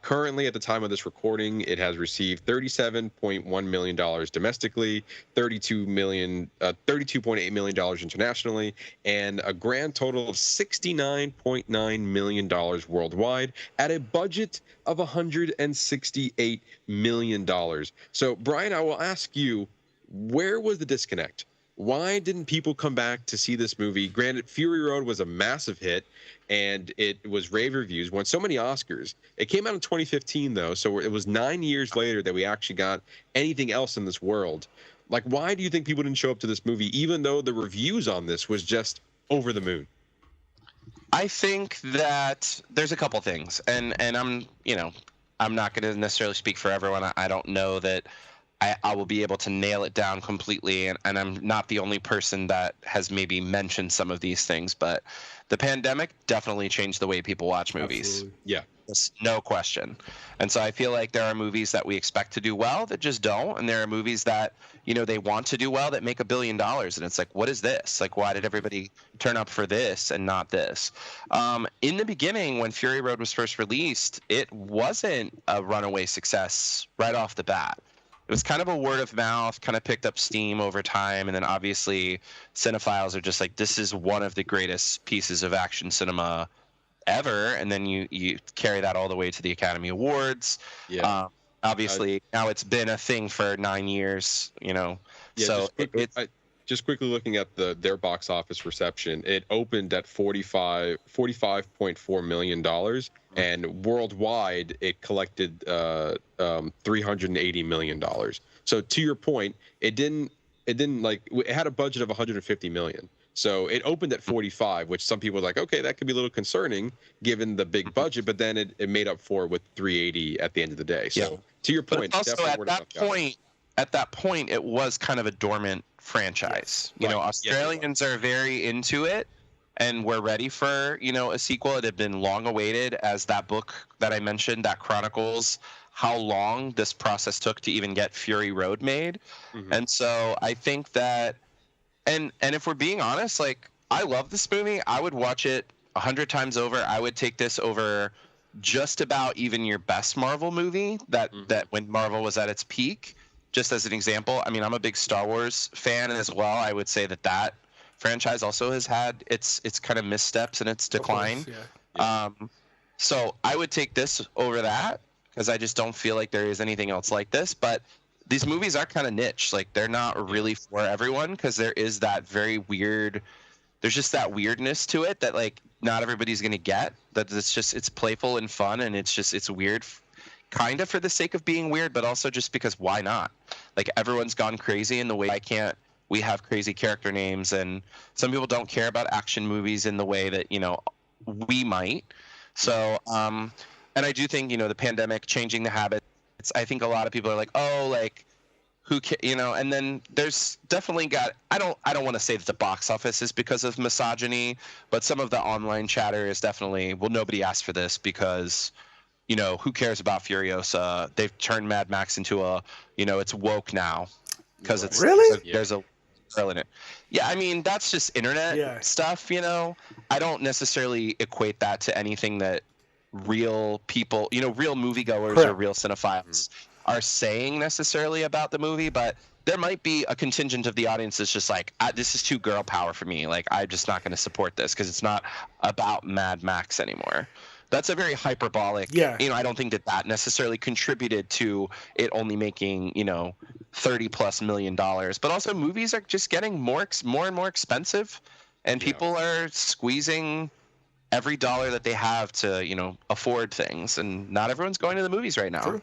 Currently, at the time of this recording, it has received $37.1 million domestically, $32.8 million internationally, and a grand total of $69.9 million worldwide at a budget of $168 million. So, Brian, I will ask you, where was the disconnect? Why didn't people come back to see this movie? Granted, Fury Road was a massive hit, and it was rave reviews, won so many Oscars. It came out in 2015, though, so it was 9 years later that we actually got anything else in this world. Like, why do you think people didn't show up to this movie, even though the reviews on this was just over the moon? I think that there's a couple things, and I'm not going to necessarily speak for everyone. I don't know that I will be able to nail it down completely, and I'm not the only person that has maybe mentioned some of these things, but the pandemic definitely changed the way people watch movies. Absolutely. Yeah. There's no question. And so I feel like there are movies that we expect to do well that just don't, and there are movies that, they want to do well that make $1 billion, and it's like, what is this? Like, why did everybody turn up for this and not this? In the beginning, when Fury Road was first released, it wasn't a runaway success right off the bat. It was kind of a word of mouth, kind of picked up steam over time, and then obviously cinephiles are just like, this is one of the greatest pieces of action cinema ever, and then you carry that all the way to the Academy Awards. Obviously now it's been a thing for 9 years, so just quickly looking at their box office reception, it opened at $45.4 million, and worldwide it collected $380 million. So to your point, it had a budget of $150 million. So it opened at 45, which some people were like, okay, that could be a little concerning given the big budget, but then it made up for it with 380 at the end of the day. So to your point, but also at that point, it was kind of a dormant franchise. Yes. Australians are very into it, and we're ready for, a sequel. It had been long awaited, as that book that I mentioned that chronicles how long this process took to even get Fury Road made. Mm-hmm. And so I think that, and if we're being honest, like, I love this movie. I would watch it 100 times over. I would take this over just about even your best Marvel movie that when Marvel was at its peak. just as an example. I mean, I'm a big Star Wars fan as well. I would say that franchise also has had its kind of missteps and its decline. So I would take this over that because I just don't feel like there is anything else like this. But these movies are kind of niche. Like, they're not really for everyone because there is that very weird. There's just that weirdness to it that like not everybody's gonna get. That it's playful and fun, and it's weird, kind of for the sake of being weird, but also just because why not? Like, everyone's gone crazy in the way we have crazy character names, and some people don't care about action movies in the way that we might. So and I do think the pandemic changing the habits. I think a lot of people are like, oh, like, who and then there's definitely I don't want to say that the box office is because of misogyny, but some of the online chatter is definitely, well, nobody asked for this because who cares about Furiosa? They've turned Mad Max into a it's woke now because it's there's a girl in it. Yeah, I mean, that's just internet stuff. I don't necessarily equate that to anything that real people, real moviegoers or real cinephiles are saying necessarily about the movie, but there might be a contingent of the audience that's just like, this is too girl power for me. Like, I'm just not going to support this because it's not about Mad Max anymore. That's a very hyperbolic. Yeah. I don't think that necessarily contributed to it only making $30+ million. But also, movies are just getting more and more expensive, and people are squeezing every dollar that they have to afford things, and not everyone's going to the movies right now. True.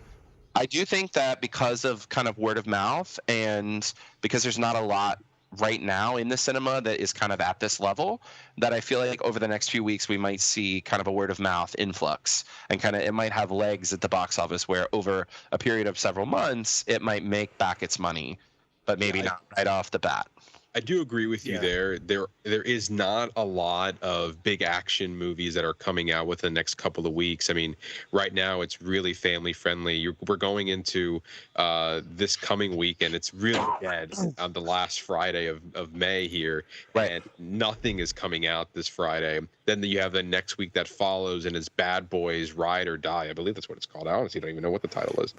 I do think that because of kind of word of mouth, and because there's not a lot right now in the cinema that is kind of at this level, that I feel like over the next few weeks we might see kind of a word of mouth influx, and kind of it might have legs at the box office where over a period of several months it might make back its money, but maybe not right off the bat. I do agree with you there. There is not a lot of big action movies that are coming out within the next couple of weeks. I mean, right now it's really family friendly. We're going into this coming weekend. It's really dead on the last Friday of May here, and nothing is coming out this Friday. Then you have the next week that follows, and it's Bad Boys Ride or Die. I believe that's what it's called. I honestly don't even know what the title is.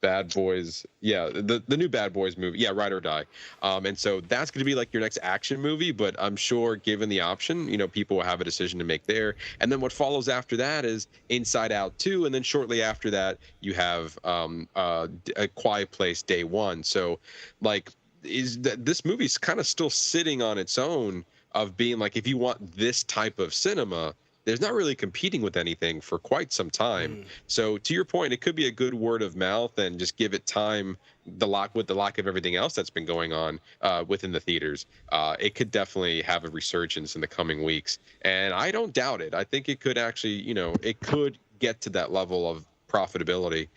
Bad Boys, the new Bad Boys movie, Ride or Die, and so that's going to be like your next action movie. But I'm sure, given the option, people will have a decision to make there. And then what follows after that is Inside Out 2, and then shortly after that you have A Quiet Place Day One. So, like, this movie's kind of still sitting on its own of being like, if you want this type of cinema, there's not really competing with anything for quite some time. So to your point, it could be a good word of mouth and just give it time. With the lack of everything else that's been going on within the theaters, it could definitely have a resurgence in the coming weeks. And I don't doubt it. I think it could actually, it could get to that level of profitability.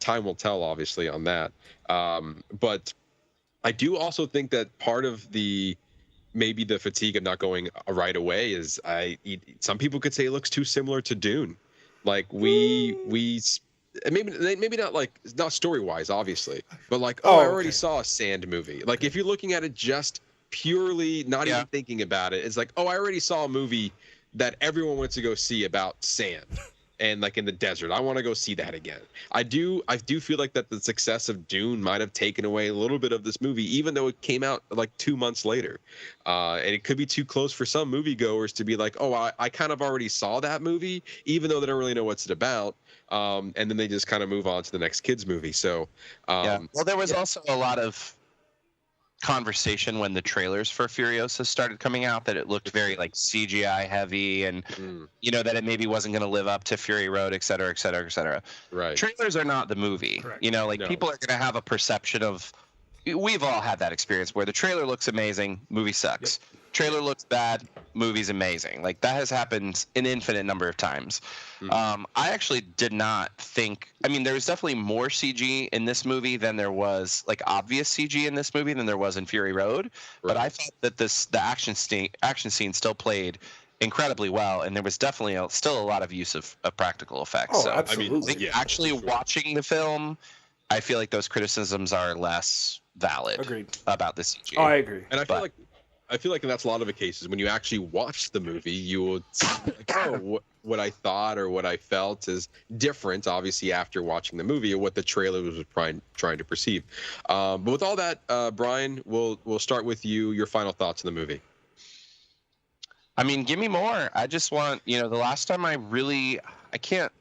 Time will tell, obviously, on that. But I do also think that part of maybe the fatigue of not going right away is some people could say it looks too similar to Dune. Like maybe not like, not story wise, obviously, but like, I already saw a sand movie. Like, if you're looking at it just purely, not even thinking about it, it's like, I already saw a movie that everyone went to go see about sand and like in the desert. I want to go see that again. I do feel like that the success of Dune might have taken away a little bit of this movie, even though it came out like 2 months later. And it could be too close for some moviegoers to be like, I kind of already saw that movie, even though they don't really know what's it about. And then they just kind of move on to the next kids movie. So, well, there was also a lot of conversation when the trailers for Furiosa started coming out that it looked very like CGI heavy, and that it maybe wasn't going to live up to Fury Road, et cetera, et cetera, et cetera. Right. Trailers are not the movie. Correct. People are going to have a perception of. We've all had that experience where the trailer looks amazing, movie sucks. Yep. Trailer looks bad, movie's amazing. Like, that has happened an infinite number of times. I actually did not think. I mean, there was definitely more CG in this movie than there was, like, obvious CG in this movie than there was in Fury Road. Right. But I thought that the action scene still played incredibly well, and there was definitely still a lot of use of practical effects. So, absolutely. I mean, actually watching the film, I feel like those criticisms are less valid. Agreed. About the CG. I agree. And I feel like I feel like that's a lot of the cases when you actually watch the movie, you will see like, oh, what I thought or what I felt is different, obviously, after watching the movie or what the trailer was trying to perceive. But with all that, Bryan, we'll start with you. Your final thoughts on the movie. I mean, give me more. I just want, the last time I can't.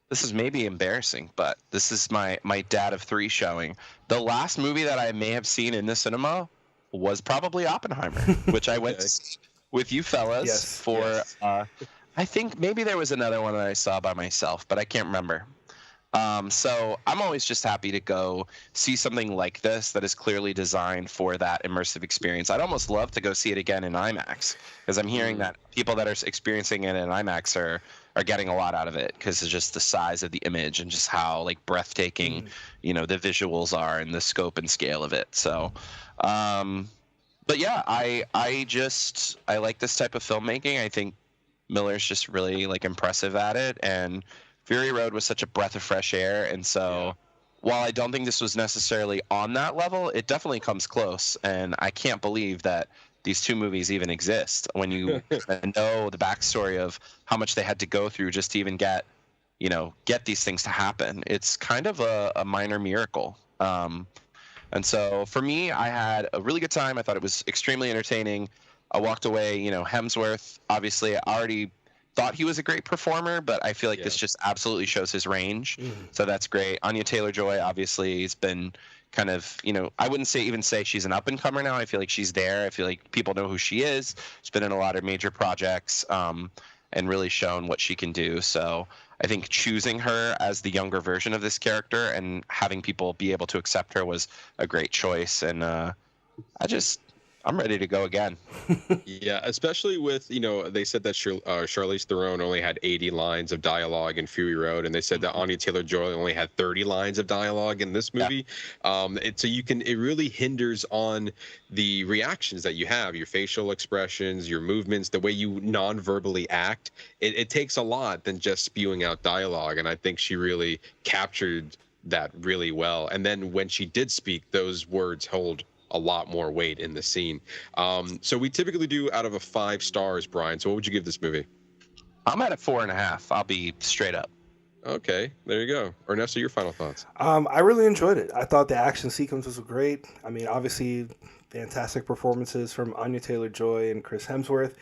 This is maybe embarrassing, but this is my dad of 3 showing. The last movie that I may have seen in the cinema was probably Oppenheimer, which I went to see with you fellas I think maybe there was another one that I saw by myself, but I can't remember. So I'm always just happy to go see something like this that is clearly designed for that immersive experience. I'd almost love to go see it again in IMAX, because I'm hearing that people that are experiencing it in IMAX are getting a lot out of it because it's just the size of the image and just how like breathtaking, the visuals are and the scope and scale of it. So, but yeah, I like this type of filmmaking. I think Miller's just really like impressive at it, and Fury Road was such a breath of fresh air. And so while I don't think this was necessarily on that level, it definitely comes close. And I can't believe that these 2 movies even exist when you know the backstory of how much they had to go through just to even get these things to happen. It's kind of a minor miracle. And so for me, I had a really good time. I thought it was extremely entertaining. I walked away, Hemsworth, obviously I already thought he was a great performer, but I feel like this just absolutely shows his range. So that's great. Anya Taylor-Joy, obviously, has been kind of, I wouldn't say she's an up-and-comer now. I feel like she's there. I feel like people know who she is. She's been in a lot of major projects and really shown what she can do. So I think choosing her as the younger version of this character and having people be able to accept her was a great choice. And I'm ready to go again. Yeah, especially with, they said that Charlize Theron only had 80 lines of dialogue in Fury Road, and they said that Anya Taylor-Joy only had 30 lines of dialogue in this movie. It really hinders on the reactions that you have, your facial expressions, your movements, the way you non-verbally act. It takes a lot than just spewing out dialogue, and I think she really captured that really well. And then when she did speak, those words hold a lot more weight in the scene. So we typically do out of a 5 stars, Bryan. So what would you give this movie? I'm at a 4.5. I'll be straight up. Okay, there you go. Ernesto, your final thoughts. I really enjoyed it. I thought the action sequences were great. I mean, obviously, fantastic performances from Anya Taylor-Joy and Chris Hemsworth.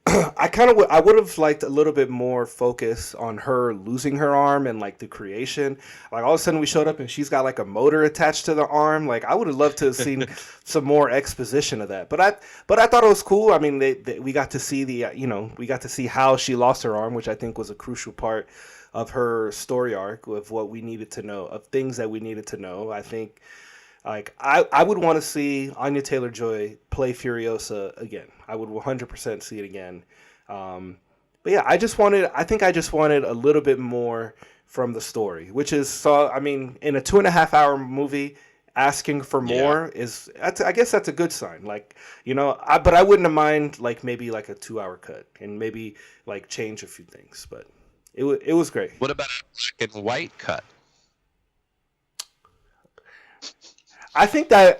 I would have liked a little bit more focus on her losing her arm and like the creation. Like all of a sudden we showed up and she's got like a motor attached to the arm. Like I would have loved to have seen some more exposition of that. But I thought it was cool. I mean, we got to see we got to see how she lost her arm, which I think was a crucial part of her story arc of what we needed to know, of things that we needed to know. I think. Like I would want to see Anya Taylor-Joy play Furiosa again. I would 100% see it again. But yeah, I think I just wanted a little bit more from the story, which is I mean, in a 2.5-hour movie, asking for more I guess that's a good sign. Like, but I wouldn't have mind like maybe like a 2-hour cut and maybe like change a few things. But it was great. What about a black and white cut? I think that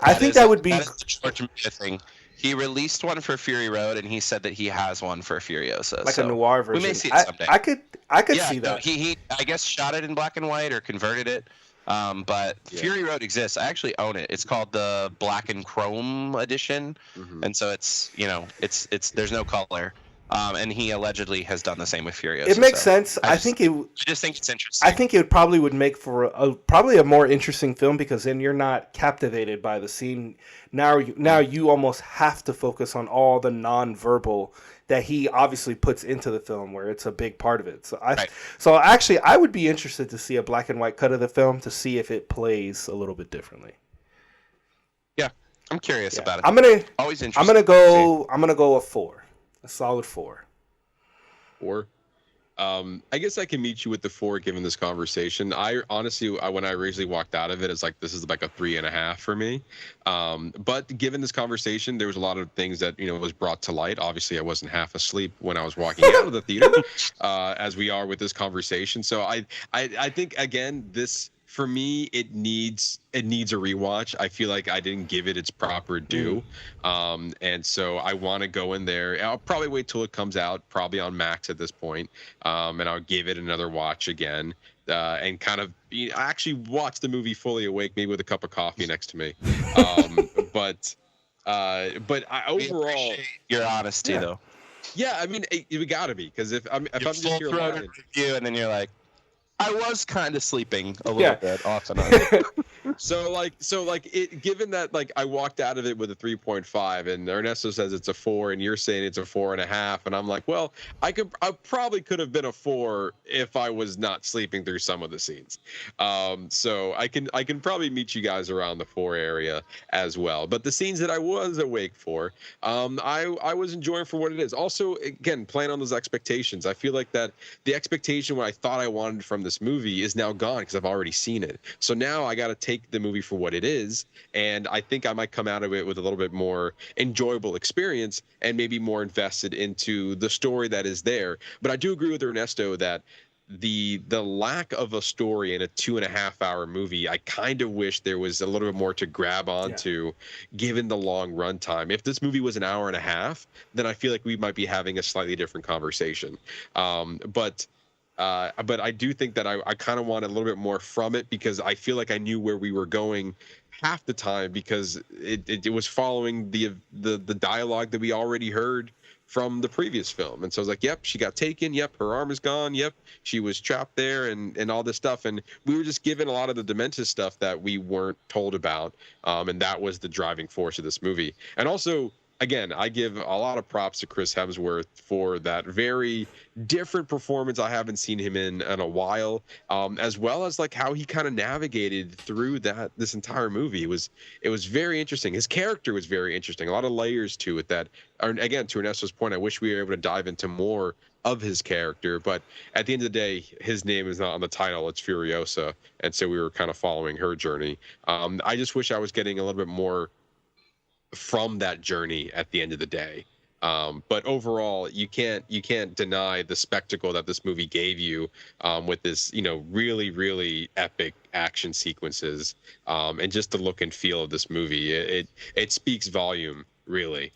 would be that is the George Miller thing. He released one for Fury Road, and he said that he has one for Furiosa, like a noir version. We may see it someday. I could see that. No, he I guess shot it in black and white or converted it. But Fury Road exists. I actually own it. It's called the Black and Chrome edition, and so it's there's no color. And he allegedly has done the same with Furiosa. It makes sense. I just think it's interesting. I think it probably would make for probably a more interesting film because then you're not captivated by the scene. Now you almost have to focus on all the non-verbal that he obviously puts into the film, where it's a big part of it. So actually, I would be interested to see a black and white cut of the film to see if it plays a little bit differently. Yeah, I'm curious about it. I'm gonna go a 4. A solid 4. 4. I guess I can meet you with the 4 given this conversation. I honestly, when I originally walked out of it, it's like this is like a 3.5 for me. But given this conversation, there was a lot of things that was brought to light. Obviously, I wasn't half asleep when I was walking out of the theater, as we are with this conversation. So I think again, this for me, it needs a rewatch. I feel like I didn't give it its proper due, and so I want to go in there. I'll probably wait till it comes out, probably on Max at this point, and I'll give it another watch again, and kind of actually watch the movie fully awake, maybe with a cup of coffee next to me. But I overall, your honesty though. Yeah, I mean, we gotta be, because if I'm just here lying, review, and then you're like, I was kind of sleeping a little bit off and on. So given that, like, I walked out of it with a 3.5, and Ernesto says it's a 4, and you're saying it's a 4.5, and I'm like, well, I probably could have been a 4 if I was not sleeping through some of the scenes. So I can probably meet you guys around the 4 area as well. But the scenes that I was awake for, I was enjoying for what it is. Also, again, playing on those expectations. I feel like that the expectation what I thought I wanted from this movie is now gone because I've already seen it. So now I got to take the movie for what it is, and I think I might come out of it with a little bit more enjoyable experience and maybe more invested into the story that is there. But I do agree with Ernesto that the lack of a story in a 2.5-hour movie, I kind of wish there was a little bit more to grab onto, given the long runtime. If this movie was an hour and a half, then I feel like we might be having a slightly different conversation. But I do think that I kind of want a little bit more from it, because I feel like I knew where we were going half the time, because it was following the dialogue that we already heard from the previous film. And so I was like, yep, she got taken. Yep, her arm is gone. Yep, she was trapped there, and all this stuff. And we were just given a lot of the Dementia stuff that we weren't told about. And that was the driving force of this movie. And also, again, I give a lot of props to Chris Hemsworth for that very different performance I haven't seen him in a while, as well as like how he kind of navigated through this entire movie. It was very interesting. His character was very interesting. A lot of layers to it that, again, to Ernesto's point, I wish we were able to dive into more of his character. But at the end of the day, his name is not on the title. It's Furiosa. And so we were kind of following her journey. I just wish I was getting a little bit more from that journey at the end of the day. But overall, you can't deny the spectacle that this movie gave you, with this, really, really epic action sequences, and just the look and feel of this movie. It speaks volume, really.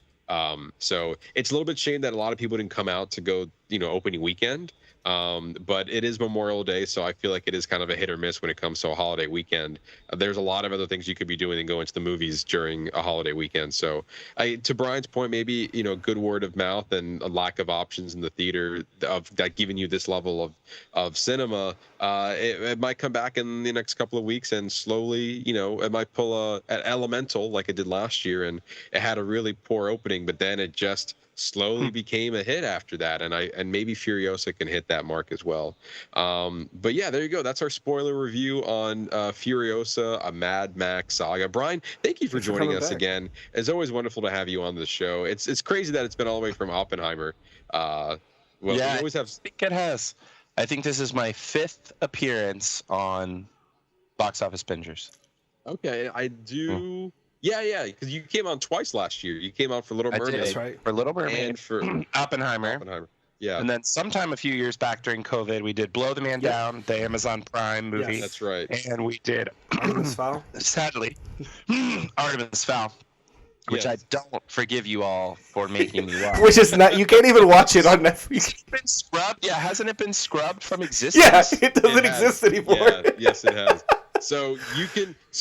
So it's a little bit shame that a lot of people didn't come out to go, opening weekend. But it is Memorial Day, so I feel like it is kind of a hit or miss when it comes to a holiday weekend. There's a lot of other things you could be doing than going to the movies during a holiday weekend. So, to Brian's point, maybe good word of mouth and a lack of options in the theater of that giving you this level of cinema. It might come back in the next couple of weeks, and slowly, it might pull an Elemental like it did last year, and it had a really poor opening, but then it just slowly became a hit after that, and maybe Furiosa can hit that mark as well. But yeah, there you go. That's our spoiler review on Furiosa, a Mad Max Saga. Brian, thank you for joining us again. It's always wonderful to have you on the show. It's crazy that it's been all the way from Oppenheimer. We always have. I think it has. I think this is my 5th appearance on Box Office Bingers. Okay, I do. Yeah, because you came on twice last year. You came on for Little Mermaid. That's right. For Little Mermaid. And for Oppenheimer. Yeah. And then sometime a few years back during COVID, we did Blow the Man Down, the Amazon Prime movie. Yes, that's right. And we did Artemis Fowl. Sadly, Artemis Fowl, which I don't forgive you all for making me watch. Which is not, you can't even watch it on Netflix. It's been scrubbed? Yeah, hasn't it been scrubbed from existence? Yeah, it doesn't exist anymore. Yeah, yes, it has. So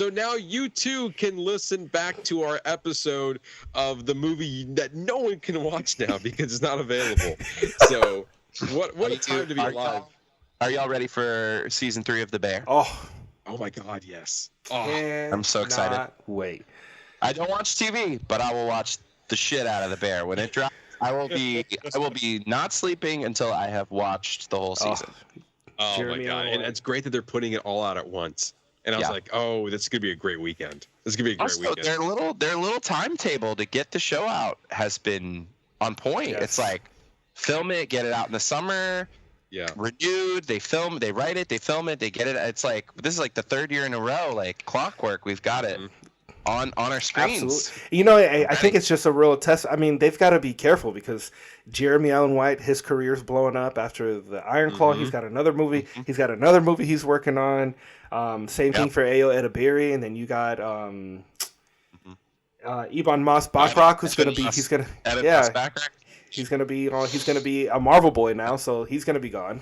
now you too can listen back to our episode of the movie that no one can watch now because it's not available. So what a time to be alive. Are y'all ready for season 3 of The Bear? Oh my God, yes. I'm so excited. Wait. I don't watch TV, but I will watch the shit out of The Bear when it drops. I will be not sleeping until I have watched the whole season. Oh my God. And it's great that they're putting it all out at once. And I was like, oh, this is going to be a great weekend. This is going to be a great weekend. Their little timetable to get the show out has been on point. Yes. It's like, film it, get it out in the summer. Yeah. Renewed. They film, they write it, they film it, they get it. It's like, this is like the 3rd year in a row, like clockwork. We've got it. on our screens. Absolutely. You know, I think it's just a real test. I mean, they've got to be careful because Jeremy Allen White, his career's blowing up after the Iron Claw. He's got another movie. He's got another movie he's working on. Same thing for Ayo Edebiri, and then you got Ebon Moss Bachrach, who's going to be. He's going to. He's going to be a Marvel boy now, so he's going to be gone.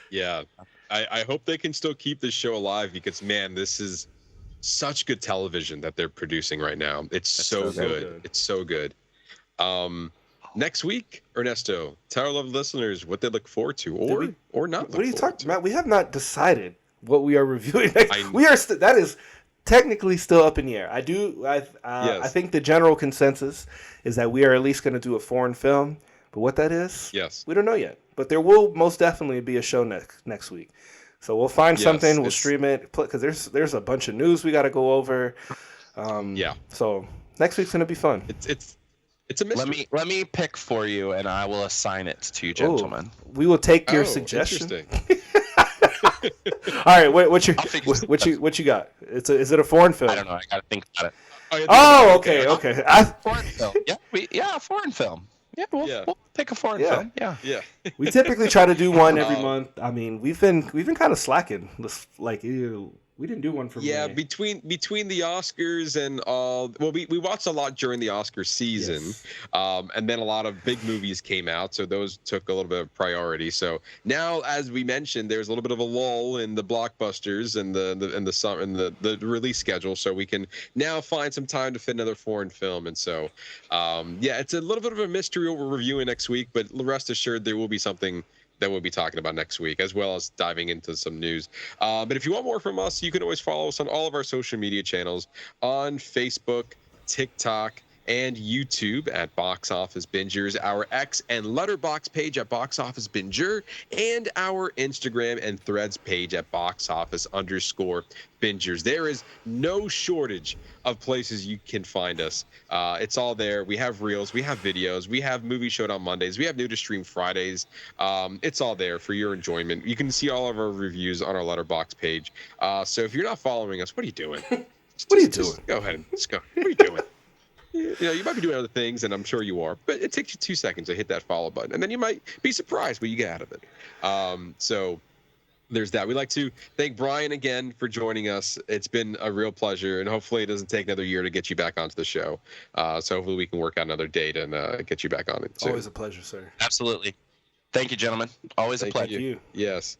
Yeah. I hope they can still keep this show alive because, man, this is such good television that they're producing right now. It's so good. It's so good. Next week, Ernesto, tell our loved listeners what they look forward to or not. What are you talking about? We have not decided what we are reviewing next. We are that is technically still up in the air. I think the general consensus is that we are at least going to do a foreign film, but what that is, we don't know yet. But there will most definitely be a show next week. So we'll find something, we'll stream it, because there's a bunch of news we got to go over. So next week's gonna be fun. It's a mystery. Let me pick for you, and I will assign it to you, gentlemen. We will take your suggestion. Interesting. All right, what you got? Is it a foreign film? I don't know. I gotta think about it. Okay. Foreign film. Yeah, foreign film. Yeah, we'll pick a foreign film. Yeah. We typically try to do one every month. I mean, we've been kind of slacking. We didn't do one for May. between the Oscars and all. Well, we watched a lot during the Oscar season, and then a lot of big movies came out, so those took a little bit of priority. So now, as we mentioned, there's a little bit of a lull in the blockbusters and the release schedule, so we can now find some time to fit another foreign film. And so, it's a little bit of a mystery what we're reviewing next week, but rest assured there will be something that we'll be talking about next week, as well as diving into some news. But if you want more from us, you can always follow us on all of our social media channels on Facebook, TikTok, and YouTube at Box Office Bingers, our X and Letterboxd page at Box Office Binger, and our Instagram and Threads page at _Bingers. There is no shortage of places you can find us. It's all there. We have reels, we have videos, we have Movie Showed on Mondays, we have New to Stream Fridays. It's all there for your enjoyment. You can see all of our reviews on our Letterboxd page. So if you're not following us, what are you doing? Just go ahead. Let's go. What are you doing? You might be doing other things, and I'm sure you are, but it takes you 2 seconds to hit that follow button, and then you might be surprised what you get out of it. So there's that. We'd like to thank Bryan again for joining us. It's been a real pleasure, and hopefully it doesn't take another year to get you back onto the show. So hopefully we can work out another date and get you back on it soon. Always a pleasure, sir. Absolutely. Thank you, gentlemen. Always a pleasure. You. Yes.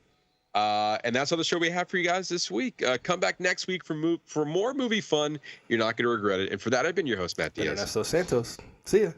And that's all the show we have for you guys this week. Come back next week for more movie fun. You're not going to regret it. And for that, I've been your host, Matt Diaz. Ernesto Santos. See ya.